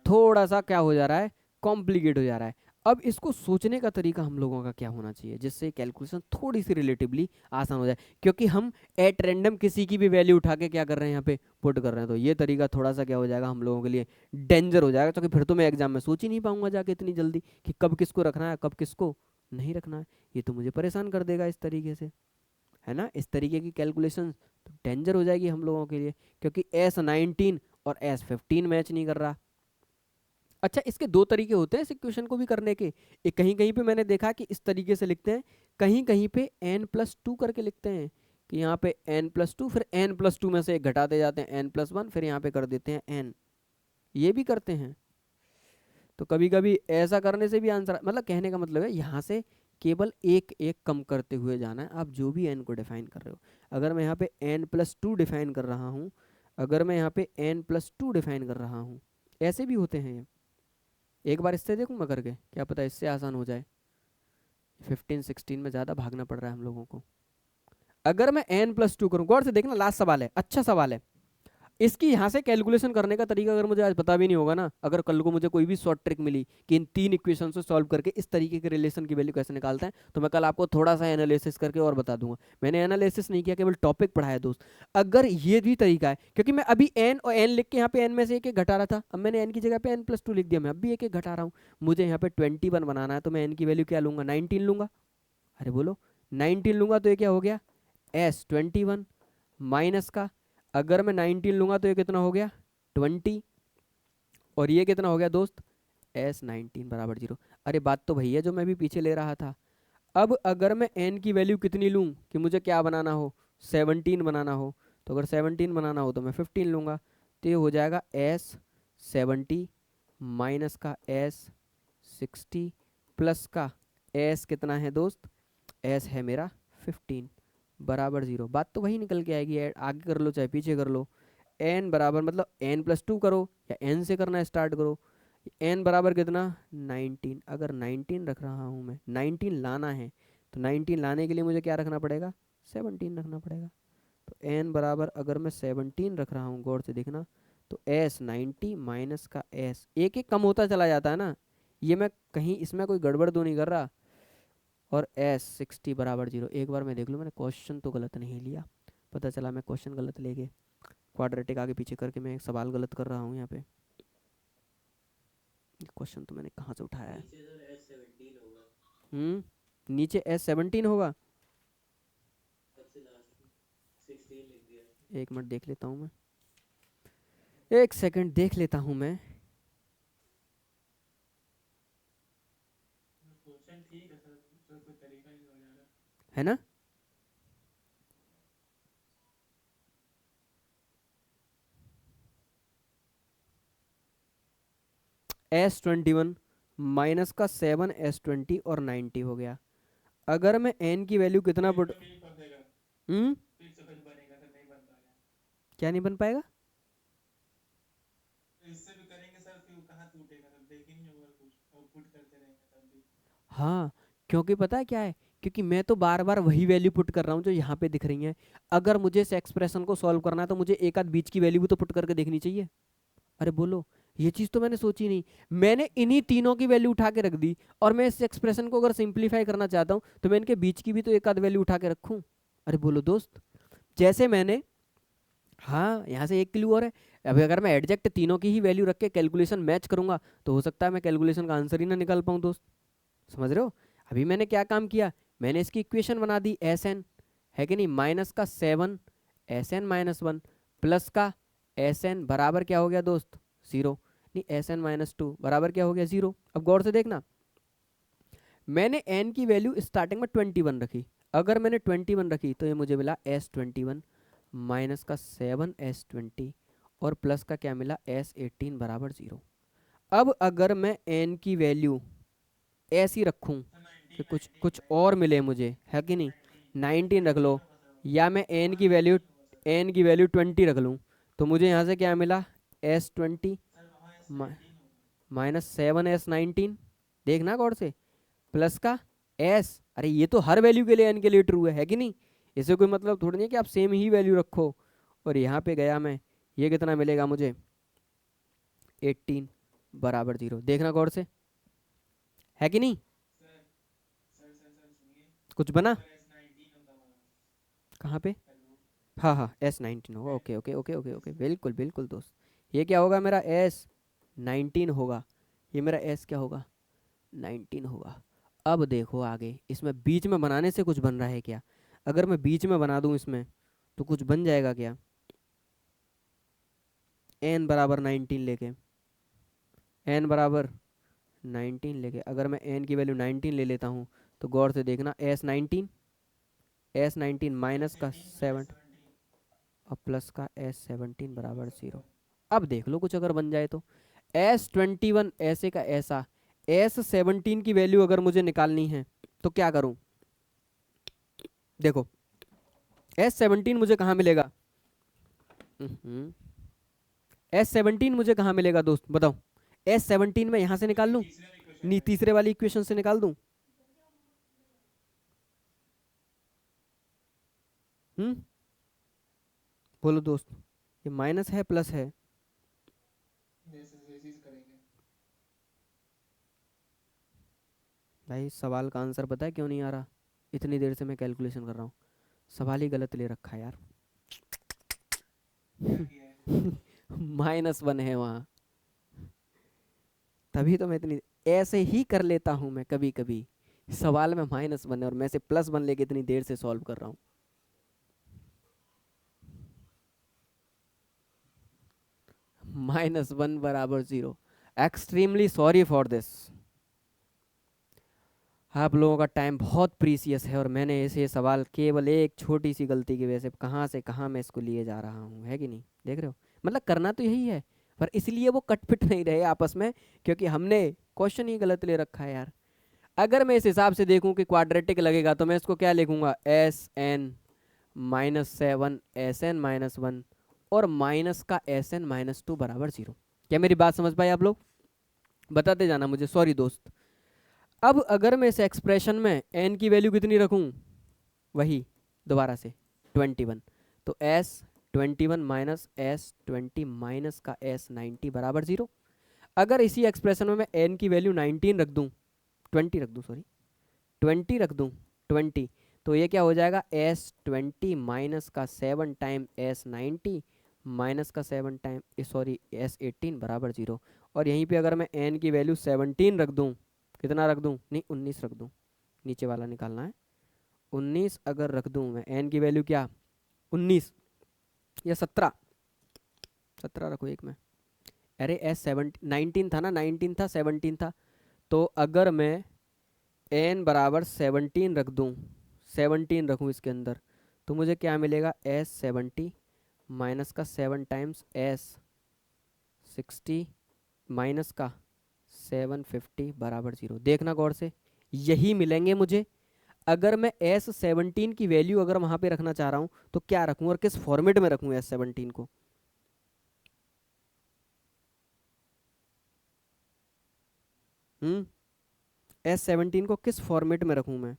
थोड़ा सा क्या हो जा रहा है, कॉम्प्लिकेट हो जा रहा है। अब इसको सोचने का तरीका हम लोगों का क्या होना चाहिए जिससे कैलकुलेशन थोड़ी सी रिलेटिवली आसान हो जाए, क्योंकि हम एट रैंडम किसी की भी वैल्यू उठा के क्या कर रहे हैं यहाँ पे पुट कर रहे हैं, तो ये तरीका थोड़ा सा क्या हो जाएगा हम लोगों के लिए डेंजर हो जाएगा, क्योंकि फिर तो मैं एग्जाम में सोच ही नहीं पाऊंगा जाके इतनी जल्दी कि कब किसको रखना है कब किसको नहीं रखना है। ये तो मुझे परेशान कर देगा इस तरीके से, है ना। इस तरीके की कैलकुलेशन तो डेंजर हो जाएगी हम लोगों के लिए, क्योंकि S19 और S15 मैच नहीं कर रहा। अच्छा इसके दो तरीके होते हैं इस इक्वेशन को भी करने के, एक कहीं कहीं पे मैंने देखा कि इस तरीके से लिखते हैं, कहीं कहीं पे n+2 करके लिखते हैं कि यहाँ पे n+2 फिर n+2 में से एक घटाते जाते हैं n+1 फिर यहाँ पे कर देते हैं n, ये भी करते हैं। तो कभी कभी ऐसा करने से भी आंसर, मतलब कहने का मतलब है यहाँ से केवल एक एक कम करते हुए जाना है, आप जो भी n को डिफाइन कर रहे हो। अगर मैं यहाँ पे n+2 डिफाइन कर रहा हूँ, अगर मैं यहाँ पे n+2 डिफाइन कर रहा हूँ, ऐसे भी होते हैं ये। एक बार इससे देखूँ मैं करके, क्या पता इससे आसान हो जाए। 15 16 में ज़्यादा भागना पड़ रहा है हम लोगों को। अगर मैं n+2 करूँ, गौर से देखना, लास्ट सवाल है, अच्छा सवाल है। इसकी यहाँ से कैलकुलेशन करने का तरीका अगर मुझे आज पता भी नहीं होगा ना, अगर कल को मुझे कोई भी शॉर्ट ट्रिक मिली कि इन 3 इक्वेशन से सॉल्व करके इस तरीके के रिलेशन की वैल्यू कैसे निकालते हैं, तो मैं कल आपको थोड़ा सा एनालिसिस करके और बता दूंगा। मैंने एनालिसिस नहीं किया, केवल टॉपिक पढ़ाया दोस्त। अगर ये भी तरीका है, क्योंकि मैं अभी n और n लिख के यहाँ पे n में से एक एक घटा रहा था, अब मैंने n की जगह पे n+2 लिख दिया, मैं अब भी एक एक घटा रहा हूँ। मुझे यहाँ पे 21 बनाना है, तो मैं n की वैल्यू क्या लूंगा, 19 लूंगा। अरे बोलो, 19 लूंगा तो ये क्या हो गया, S21 माइनस का, अगर मैं 19 लूंगा तो ये कितना हो गया, 20, और ये कितना हो गया दोस्त, S19 बराबर 0। अरे बात तो वही है जो मैं भी पीछे ले रहा था। अब अगर मैं n की वैल्यू कितनी लूँ कि मुझे क्या बनाना हो, 17 बनाना हो, तो अगर 17 बनाना हो तो मैं 15 लूँगा, तो ये हो जाएगा S70 माइनस का S60 प्लस का S कितना है दोस्त, S है मेरा 15 बराबर 0। बात तो वही निकल के आएगी, आगे कर लो चाहे पीछे कर लो। n बराबर मतलब n+2 करो या n से करना स्टार्ट करो। n बराबर कितना, 19। अगर 19 रख रहा हूँ मैं, 19 लाना है, तो 19 लाने के लिए मुझे क्या रखना पड़ेगा, 17 रखना पड़ेगा। तो n बराबर अगर मैं 17 रख रहा हूँ, गौर से देखना, तो S90 माइनस का S एक एक कम होता चला जाता है ना, ये मैं कहीं इसमें कोई गड़बड़ तो नहीं कर रहा, और S60 बराबर 0। एक बार मैं देख लूँ मैंने क्वेश्चन तो गलत नहीं लिया, पता चला मैं क्वेश्चन गलत ले गए, क्वाड्रेटिक आगे पीछे करके मैं एक सवाल गलत कर रहा हूँ यहाँ पे। क्वेश्चन तो मैंने कहाँ से उठाया है, नीचे S17 होगा, एक मिनट देख लेता हूँ मैं, एक सेकंड देख लेता हूँ मैं। है ना, S21 माइनस का 7 S20 और 90 हो गया। अगर मैं n की वैल्यू कितना पुट, क्या नहीं बन पाएगा, हाँ, क्योंकि पता है क्या है, क्योंकि मैं तो बार बार वही वैल्यू पुट कर रहा हूँ जो यहाँ पे दिख रही है। अगर मुझे इस एक्सप्रेशन को सॉल्व करना है तो मुझे एक आध बीच की वैल्यू भी तो पुट करके देखनी चाहिए। अरे बोलो, ये चीज़ तो मैंने सोची नहीं, मैंने इन्हीं तीनों की वैल्यू उठा के रख दी, और मैं इस एक्सप्रेशन को अगर सिंप्लीफाई करना चाहता हूँ तो मैं इनके बीच की भी तो एक आध वैल्यू उठा के रखूँ। अरे बोलो दोस्त, जैसे मैंने, हाँ यहाँ से एक क्लू और है, अभी अगर मैं एडजेक्ट तीनों की ही वैल्यू रख के कैलकुलेशन मैच करूंगा तो हो सकता है मैं कैलकुलेशन का आंसर ही ना निकाल पाऊँ दोस्त, समझ रहे हो। अभी मैंने क्या काम किया, मैंने इसकी इक्वेशन बना दी Sn, है कि नहीं, माइनस का 7 Sn-1 प्लस का Sn बराबर क्या हो गया दोस्त, 0, नहीं Sn-2 बराबर क्या हो गया, 0। अब गौर से देखना, मैंने n की वैल्यू स्टार्टिंग में 21 रखी, अगर मैंने 21 रखी तो ये मुझे मिला S21 माइनस का 7 S20 और प्लस का क्या मिला S18 बराबर 0। अब अगर मैं n की वैल्यू ऐसी रखूं कि कुछ कुछ और मिले मुझे, है कि नहीं, 19 रख लो, या मैं n की वैल्यू 20 रख लूँ, तो मुझे यहाँ से क्या मिला, S20 माइनस 7 S19, देखना गौर से, प्लस का S, अरे ये तो हर वैल्यू के लिए n के लिए ट्रू है कि नहीं, इसे कोई मतलब थोड़ी नहीं है कि आप सेम ही वैल्यू रखो। और यहाँ पे गया मैं, ये कितना मिलेगा मुझे, 18 बराबर 0, देखना गौर से, है कि नहीं, कुछ बना कहाँ पे, हाँ हाँ S19 होगा, okay okay okay okay okay, बिल्कुल बिल्कुल दोस्त, ये क्या होगा मेरा S19 होगा, ये मेरा S क्या होगा, 19 होगा। अब देखो आगे, इसमें बीच में बनाने से कुछ बन रहा है क्या, अगर मैं बीच में बना दूं इसमें तो कुछ बन जाएगा क्या, n बराबर 19 लेके, n बराबर 19 लेके अगर मैं n की वैल्यू 19 ले लेता हूँ, तो गौर से देखना, S19 माइनस का 7 और प्लस का S17 बराबर 0। अब देख लो कुछ अगर बन जाए तो, S21 ऐसे का ऐसा, S17 की वैल्यू अगर मुझे निकालनी है तो क्या करूं, देखो S17 मुझे कहाँ मिलेगा, S17 मुझे कहाँ मिलेगा दोस्त बताओ, S17 मैं यहाँ से निकाल लूँ, नहीं तीसरे वाली इक्वेशन से निकाल दूँ, बोलो दोस्त, ये माइनस है प्लस है? भाई सवाल का आंसर पता है क्यों नहीं आ रहा? इतनी देर से मैं कैलकुलेशन कर रहा हूँ, सवाल ही गलत ले रखा है यार। -1 है वहाँ, तभी तो मैं इतनी ऐसे ही कर लेता हूँ मैं कभी कभी। सवाल में -1 है और मैं से +1 लेके इतनी देर से सॉल्व कर रहा हूँ। -1 बराबर 0। Extremely sorry for this. आप लोगों का टाइम बहुत प्रीसियस है और मैंने ऐसे सवाल केवल एक छोटी सी गलती की वजह से कहाँ से कहाँ मैं इसको लिए जा रहा हूँ, है कि नहीं? देख रहे हो, मतलब करना तो यही है, पर इसलिए वो कट पिट नहीं रहे आपस में, क्योंकि हमने क्वेश्चन ही गलत ले रखा है यार। अगर मैं इस हिसाब से देखूं कि क्वाड्रेटिक लगेगा तो मैं इसको क्या लिखूंगा, SN-7 SN-1 और माइनस का SN-2 बराबर 0। क्या मेरी बात समझ पाए आप लोग? बताते जाना मुझे, सॉरी दोस्त। अब अगर मैं इस एक्सप्रेशन में n की वैल्यू कितनी रखूं, वही दोबारा से 21, तो S21 माइनस S20 माइनस का S90 बराबर 0। अगर इसी एक्सप्रेशन में मैं n की वैल्यू 19 रख दूं, 20 रख दूं, सॉरी 20 रख दूं, 20, तो ये क्या हो जाएगा, S20 माइनस का 7 टाइम S90 माइनस का 7 टाइम सॉरी S18 बराबर 0। और यहीं पे अगर मैं n की वैल्यू 17 रख दूं, कितना रख दूं, नहीं 19 रख दूं, नीचे वाला निकालना है, 19 अगर रख दूं मैं, n की वैल्यू क्या, 19 या 17, 17 रखो एक में, अरे S19 था ना, 19 था 17 था, तो अगर मैं n बराबर 17 रख दूं, 17 रखूं इसके अंदर, तो मुझे क्या मिलेगा, S70 माइनस का 7 टाइम्स S60 माइनस का 750 बराबर 0। देखना गौर से, यही मिलेंगे मुझे। अगर मैं S17 की वैल्यू अगर वहां पे रखना चाह रहा हूं तो क्या रखूं और किस फॉर्मेट में रखूं S17 को? S17 को किस फॉर्मेट में रखूं मैं?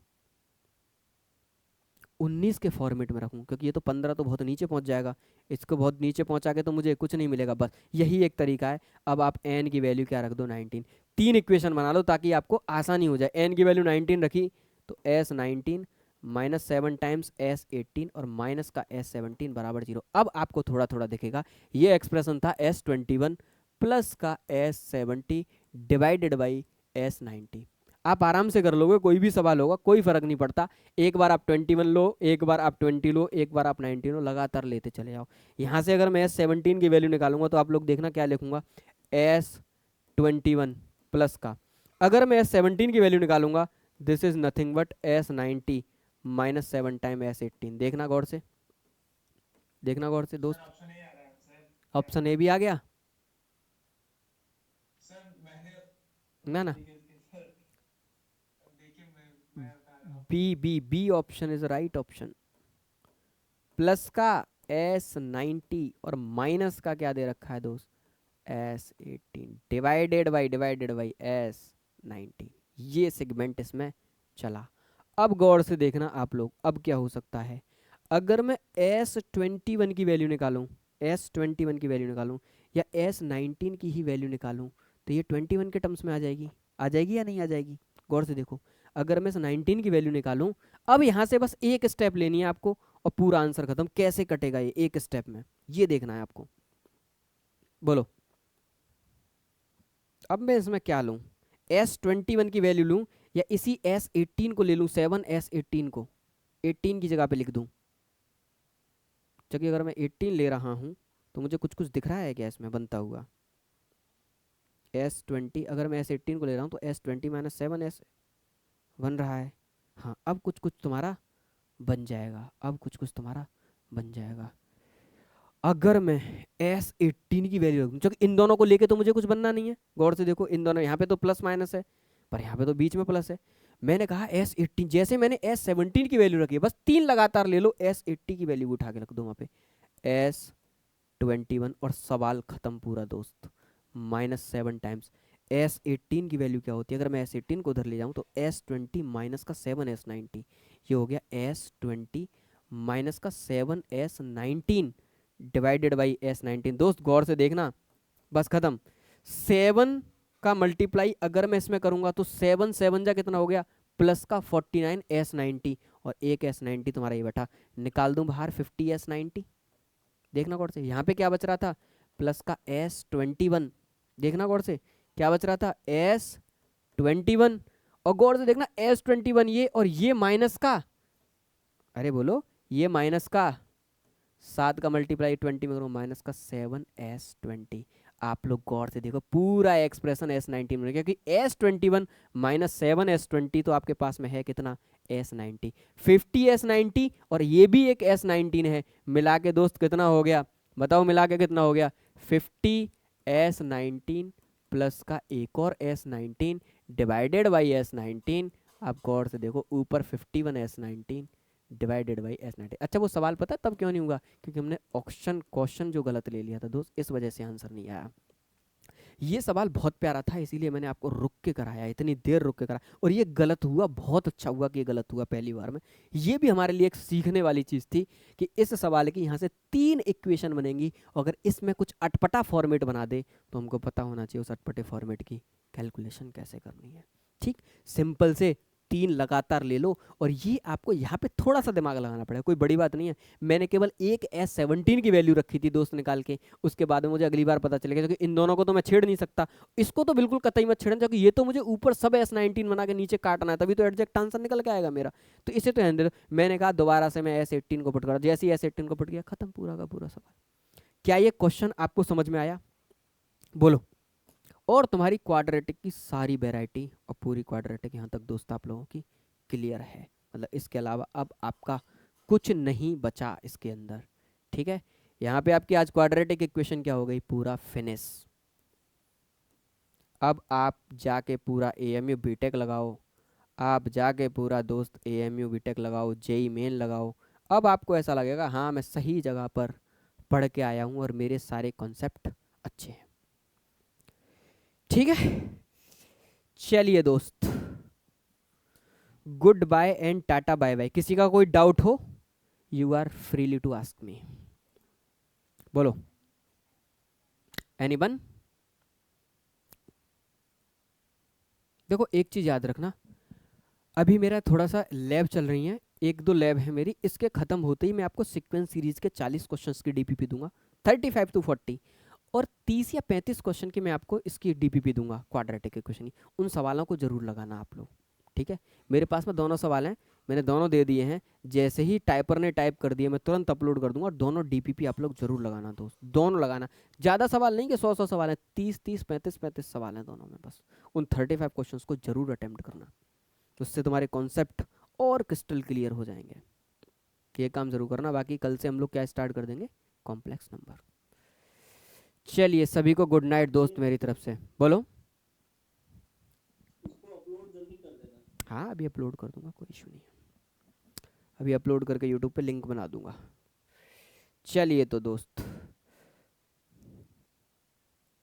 19 के फॉर्मेट में रखूं, क्योंकि ये तो 15 तो बहुत नीचे पहुंच जाएगा, इसको बहुत नीचे पहुंचा के तो मुझे कुछ नहीं मिलेगा, बस यही एक तरीका है। अब आप n की वैल्यू क्या रख दो, 19। तीन इक्वेशन बना लो ताकि आपको आसानी हो जाए। n की वैल्यू 19 रखी तो S19 माइनस 7 टाइम्स S18 और माइनस का S17 बराबर 0। अब आपको थोड़ा थोड़ा दिखेगा, ये एक्सप्रेशन था S21 प्लस का S70 डिवाइडेड बाई S90। आप आराम से कर लोगे, कोई भी सवाल होगा कोई फर्क नहीं पड़ता। एक बार आप 21 लो, एक बार आप 20 लो, एक बार आप 19 लो, लगातार लेते चले जाओ। यहाँ से अगर मैं S17 की वैल्यू निकालूंगा तो आप लोग देखना क्या लिखूंगा, S21 प्लस का, अगर मैं S17 की वैल्यू निकालूंगा, this is nothing but S90 minus 7 time S18। देखना गौर से, देखना गौर से दोस्त, ऑप्शन ए भी आ गया ना ना, B option is right option. Plus का S90 और माइनस का क्या दे रखा है दोस्त, S18 डिवाइडेड बाई S90। ये सेगमेंट इसमें चला। अब गौर से देखना आप लोग, अब क्या हो सकता है, अगर मैं S21 की वैल्यू निकालूं, S21 की वैल्यू निकालूं या S19 की ही वैल्यू निकालूं, तो ये 21 के टर्म्स में आ जाएगी, आ जाएगी या नहीं आ जाएगी? गौर से देखो, अगर मैं 19 की वैल्यू निकालूं, अब यहाँ से बस एक स्टेप लेनी है आपको और पूरा आंसर खत्म। कैसे कटेगा ये एक स्टेप में, ये देखना है आपको, बोलो। अब मैं इसमें क्या लूं, S21 की वैल्यू लूं या इसी S18 को ले लूं, 7S18 को 18 की जगह पे लिख दूं? क्योंकि अगर मैं 18 ले रहा हूं तो मुझे कुछ कुछ दिख रहा है क्या इसमें बनता हुआ, S20 अगर मैं S18 को ले रहा हूं तो S20 माइनस 7S बन रहा है। हाँ, अब कुछ कुछ तुम्हारा बन जाएगा, अब कुछ कुछ तुम्हारा बन जाएगा। अगर मैं S18 की वैल्यू रखूं, क्योंकि इन दोनों को लेके तो मुझे कुछ बनना नहीं है, गौर से देखो, इन दोनों यहाँ पे तो प्लस माइनस है पर यहाँ पे तो बीच में प्लस है। मैंने कहा S18, जैसे मैंने S17 की वैल्यू रखी है, बस 3 लगातार ले लो, S80 की वैल्यू उठा के रख दो वहाँ पे, S21 और सवाल खत्म पूरा दोस्त। -7 टाइम्स S18 की वैल्यू क्या होती है, अगर मैं S18 को उधर ले जाऊँ तो S20 माइनस का 7 S90, ये हो गया S20 माइनस का 7s19 डिवाइडेड बाई s19। दोस्त गौर से देखना, बस खत्म। 7 का मल्टीप्लाई अगर मैं इसमें करूंगा तो 7 7 जा कितना हो गया, प्लस का 49s90 और एक s90 तुम्हारा ये बैठा, निकाल दूं बाहर 50s90। देखना गौर से, यहाँ पे क्या बच रहा था, प्लस का s21। देखना गौर से क्या बच रहा था, s21। और गौर से देखना s21 ये, और ये माइनस का, अरे बोलो, ये माइनस का 7 का मल्टीप्लाई 20 में करो, माइनस का 7s20। आप लोग गौर से देखो पूरा एक्सप्रेशन s19 में, क्योंकि s21 माइनस 7s20 तो आपके पास में है कितना, s90। 50s90 और ये भी एक s19 है, मिला के दोस्त कितना हो गया, बताओ मिला के कितना हो गया, 50s19 प्लस का एक और s19 डिवाइडेड बाई s19। आप गौर से देखो ऊपर 51s19 डिवाइडेड बाई s90। अच्छा वो सवाल पता है तब क्यों नहीं हुआ, क्योंकि हमने ऑप्शन क्वेश्चन जो गलत ले लिया था दोस्त, इस वजह से आंसर नहीं आया। ये सवाल बहुत प्यारा था, इसीलिए मैंने आपको रुक के कराया, इतनी देर रुक के कराया, और ये गलत हुआ, बहुत अच्छा हुआ कि ये गलत हुआ पहली बार में। ये भी हमारे लिए एक सीखने वाली चीज़ थी कि इस सवाल की यहाँ से 3 इक्वेशन बनेंगी, अगर इसमें कुछ अटपटा फॉर्मेट बना दे तो हमको पता होना चाहिए उस अटपटे फॉर्मेट की कैलकुलेशन कैसे करनी है। ठीक, सिंपल से 3 लगातार ले लो, और ये आपको यहाँ पे थोड़ा सा दिमाग लगाना पड़ेगा, कोई बड़ी बात नहीं है। मैंने केवल एक s17 की वैल्यू रखी थी दोस्त निकाल के, उसके बाद में मुझे अगली बार पता चलेगा, क्योंकि इन दोनों को तो मैं छेड़ नहीं सकता, इसको तो बिल्कुल कतई मत छेड़ना, क्योंकि ये तो मुझे ऊपर सब s19 बना के नीचे काटना है, तभी तो एग्जैक्ट आंसर निकल के आएगा मेरा। तो इसे तो हैंडल, मैंने कहा दोबारा से मैं s18 को पुट करा, जैसे ही s18 को पुट किया खत्म पूरा का पूरा सवाल। क्या ये क्वेश्चन आपको समझ में आया, बोलो। और तुम्हारी क्वाड्रेटिक की सारी वेराइटी और पूरी क्वाड्रेटिक यहाँ तक दोस्त आप लोगों की क्लियर है, मतलब इसके अलावा अब आपका कुछ नहीं बचा इसके अंदर। ठीक है, यहाँ पे आपकी आज क्वाड्रेटिक इक्वेशन क्या हो गई, पूरा फिनिश। अब आप जाके पूरा AMU बीटेक लगाओ, आप जाके पूरा दोस्त AMU बीटेक लगाओ, जेई मेन लगाओ। अब आपको ऐसा लगेगा हाँ मैं सही जगह पर पढ़ के आया हूँ और मेरे सारे कॉन्सेप्ट अच्छे हैं। ठीक है, चलिए दोस्त, good bye and tata bye bye. किसी का कोई डाउट हो, you are freely to ask me, बोलो। एनीवन? देखो एक चीज याद रखना, अभी मेरा थोड़ा सा लैब चल रही है, 1-2 लैब है मेरी, इसके खत्म होते ही मैं आपको सीक्वेंस सीरीज के 40 क्वेश्चंस की DPP दूंगा, 35 to 40, और 30 या 35 क्वेश्चन की मैं आपको इसकी DPP दूंगा क्वाड्रेटिक इक्वेशन की। उन सवालों को जरूर लगाना आप लोग, ठीक है। मेरे पास में दोनों सवाल हैं, मैंने दोनों दे दिए हैं, जैसे ही टाइपर ने टाइप कर दिए मैं तुरंत अपलोड कर दूंगा, और दोनों DPP आप लोग जरूर लगाना दोस्त, दोनों लगाना। ज़्यादा सवाल नहीं कि 100 सवाल हैं, 30 35 सवाल हैं दोनों में, बस उन 35 क्वेश्चन को जरूर अटेम्प्ट करना, उससे तुम्हारे कॉन्सेप्ट और क्रिस्टल क्लियर हो जाएंगे। ये काम जरूर करना। बाकी कल से हम लोग क्या स्टार्ट कर देंगे, कॉम्प्लेक्स नंबर। चलिए सभी को गुड नाइट दोस्त मेरी तरफ से, बोलो। हाँ अभी अपलोड कर दूंगा, कोई इशू नहीं है, अभी अपलोड करके यूट्यूब पे लिंक बना दूंगा। चलिए तो दोस्त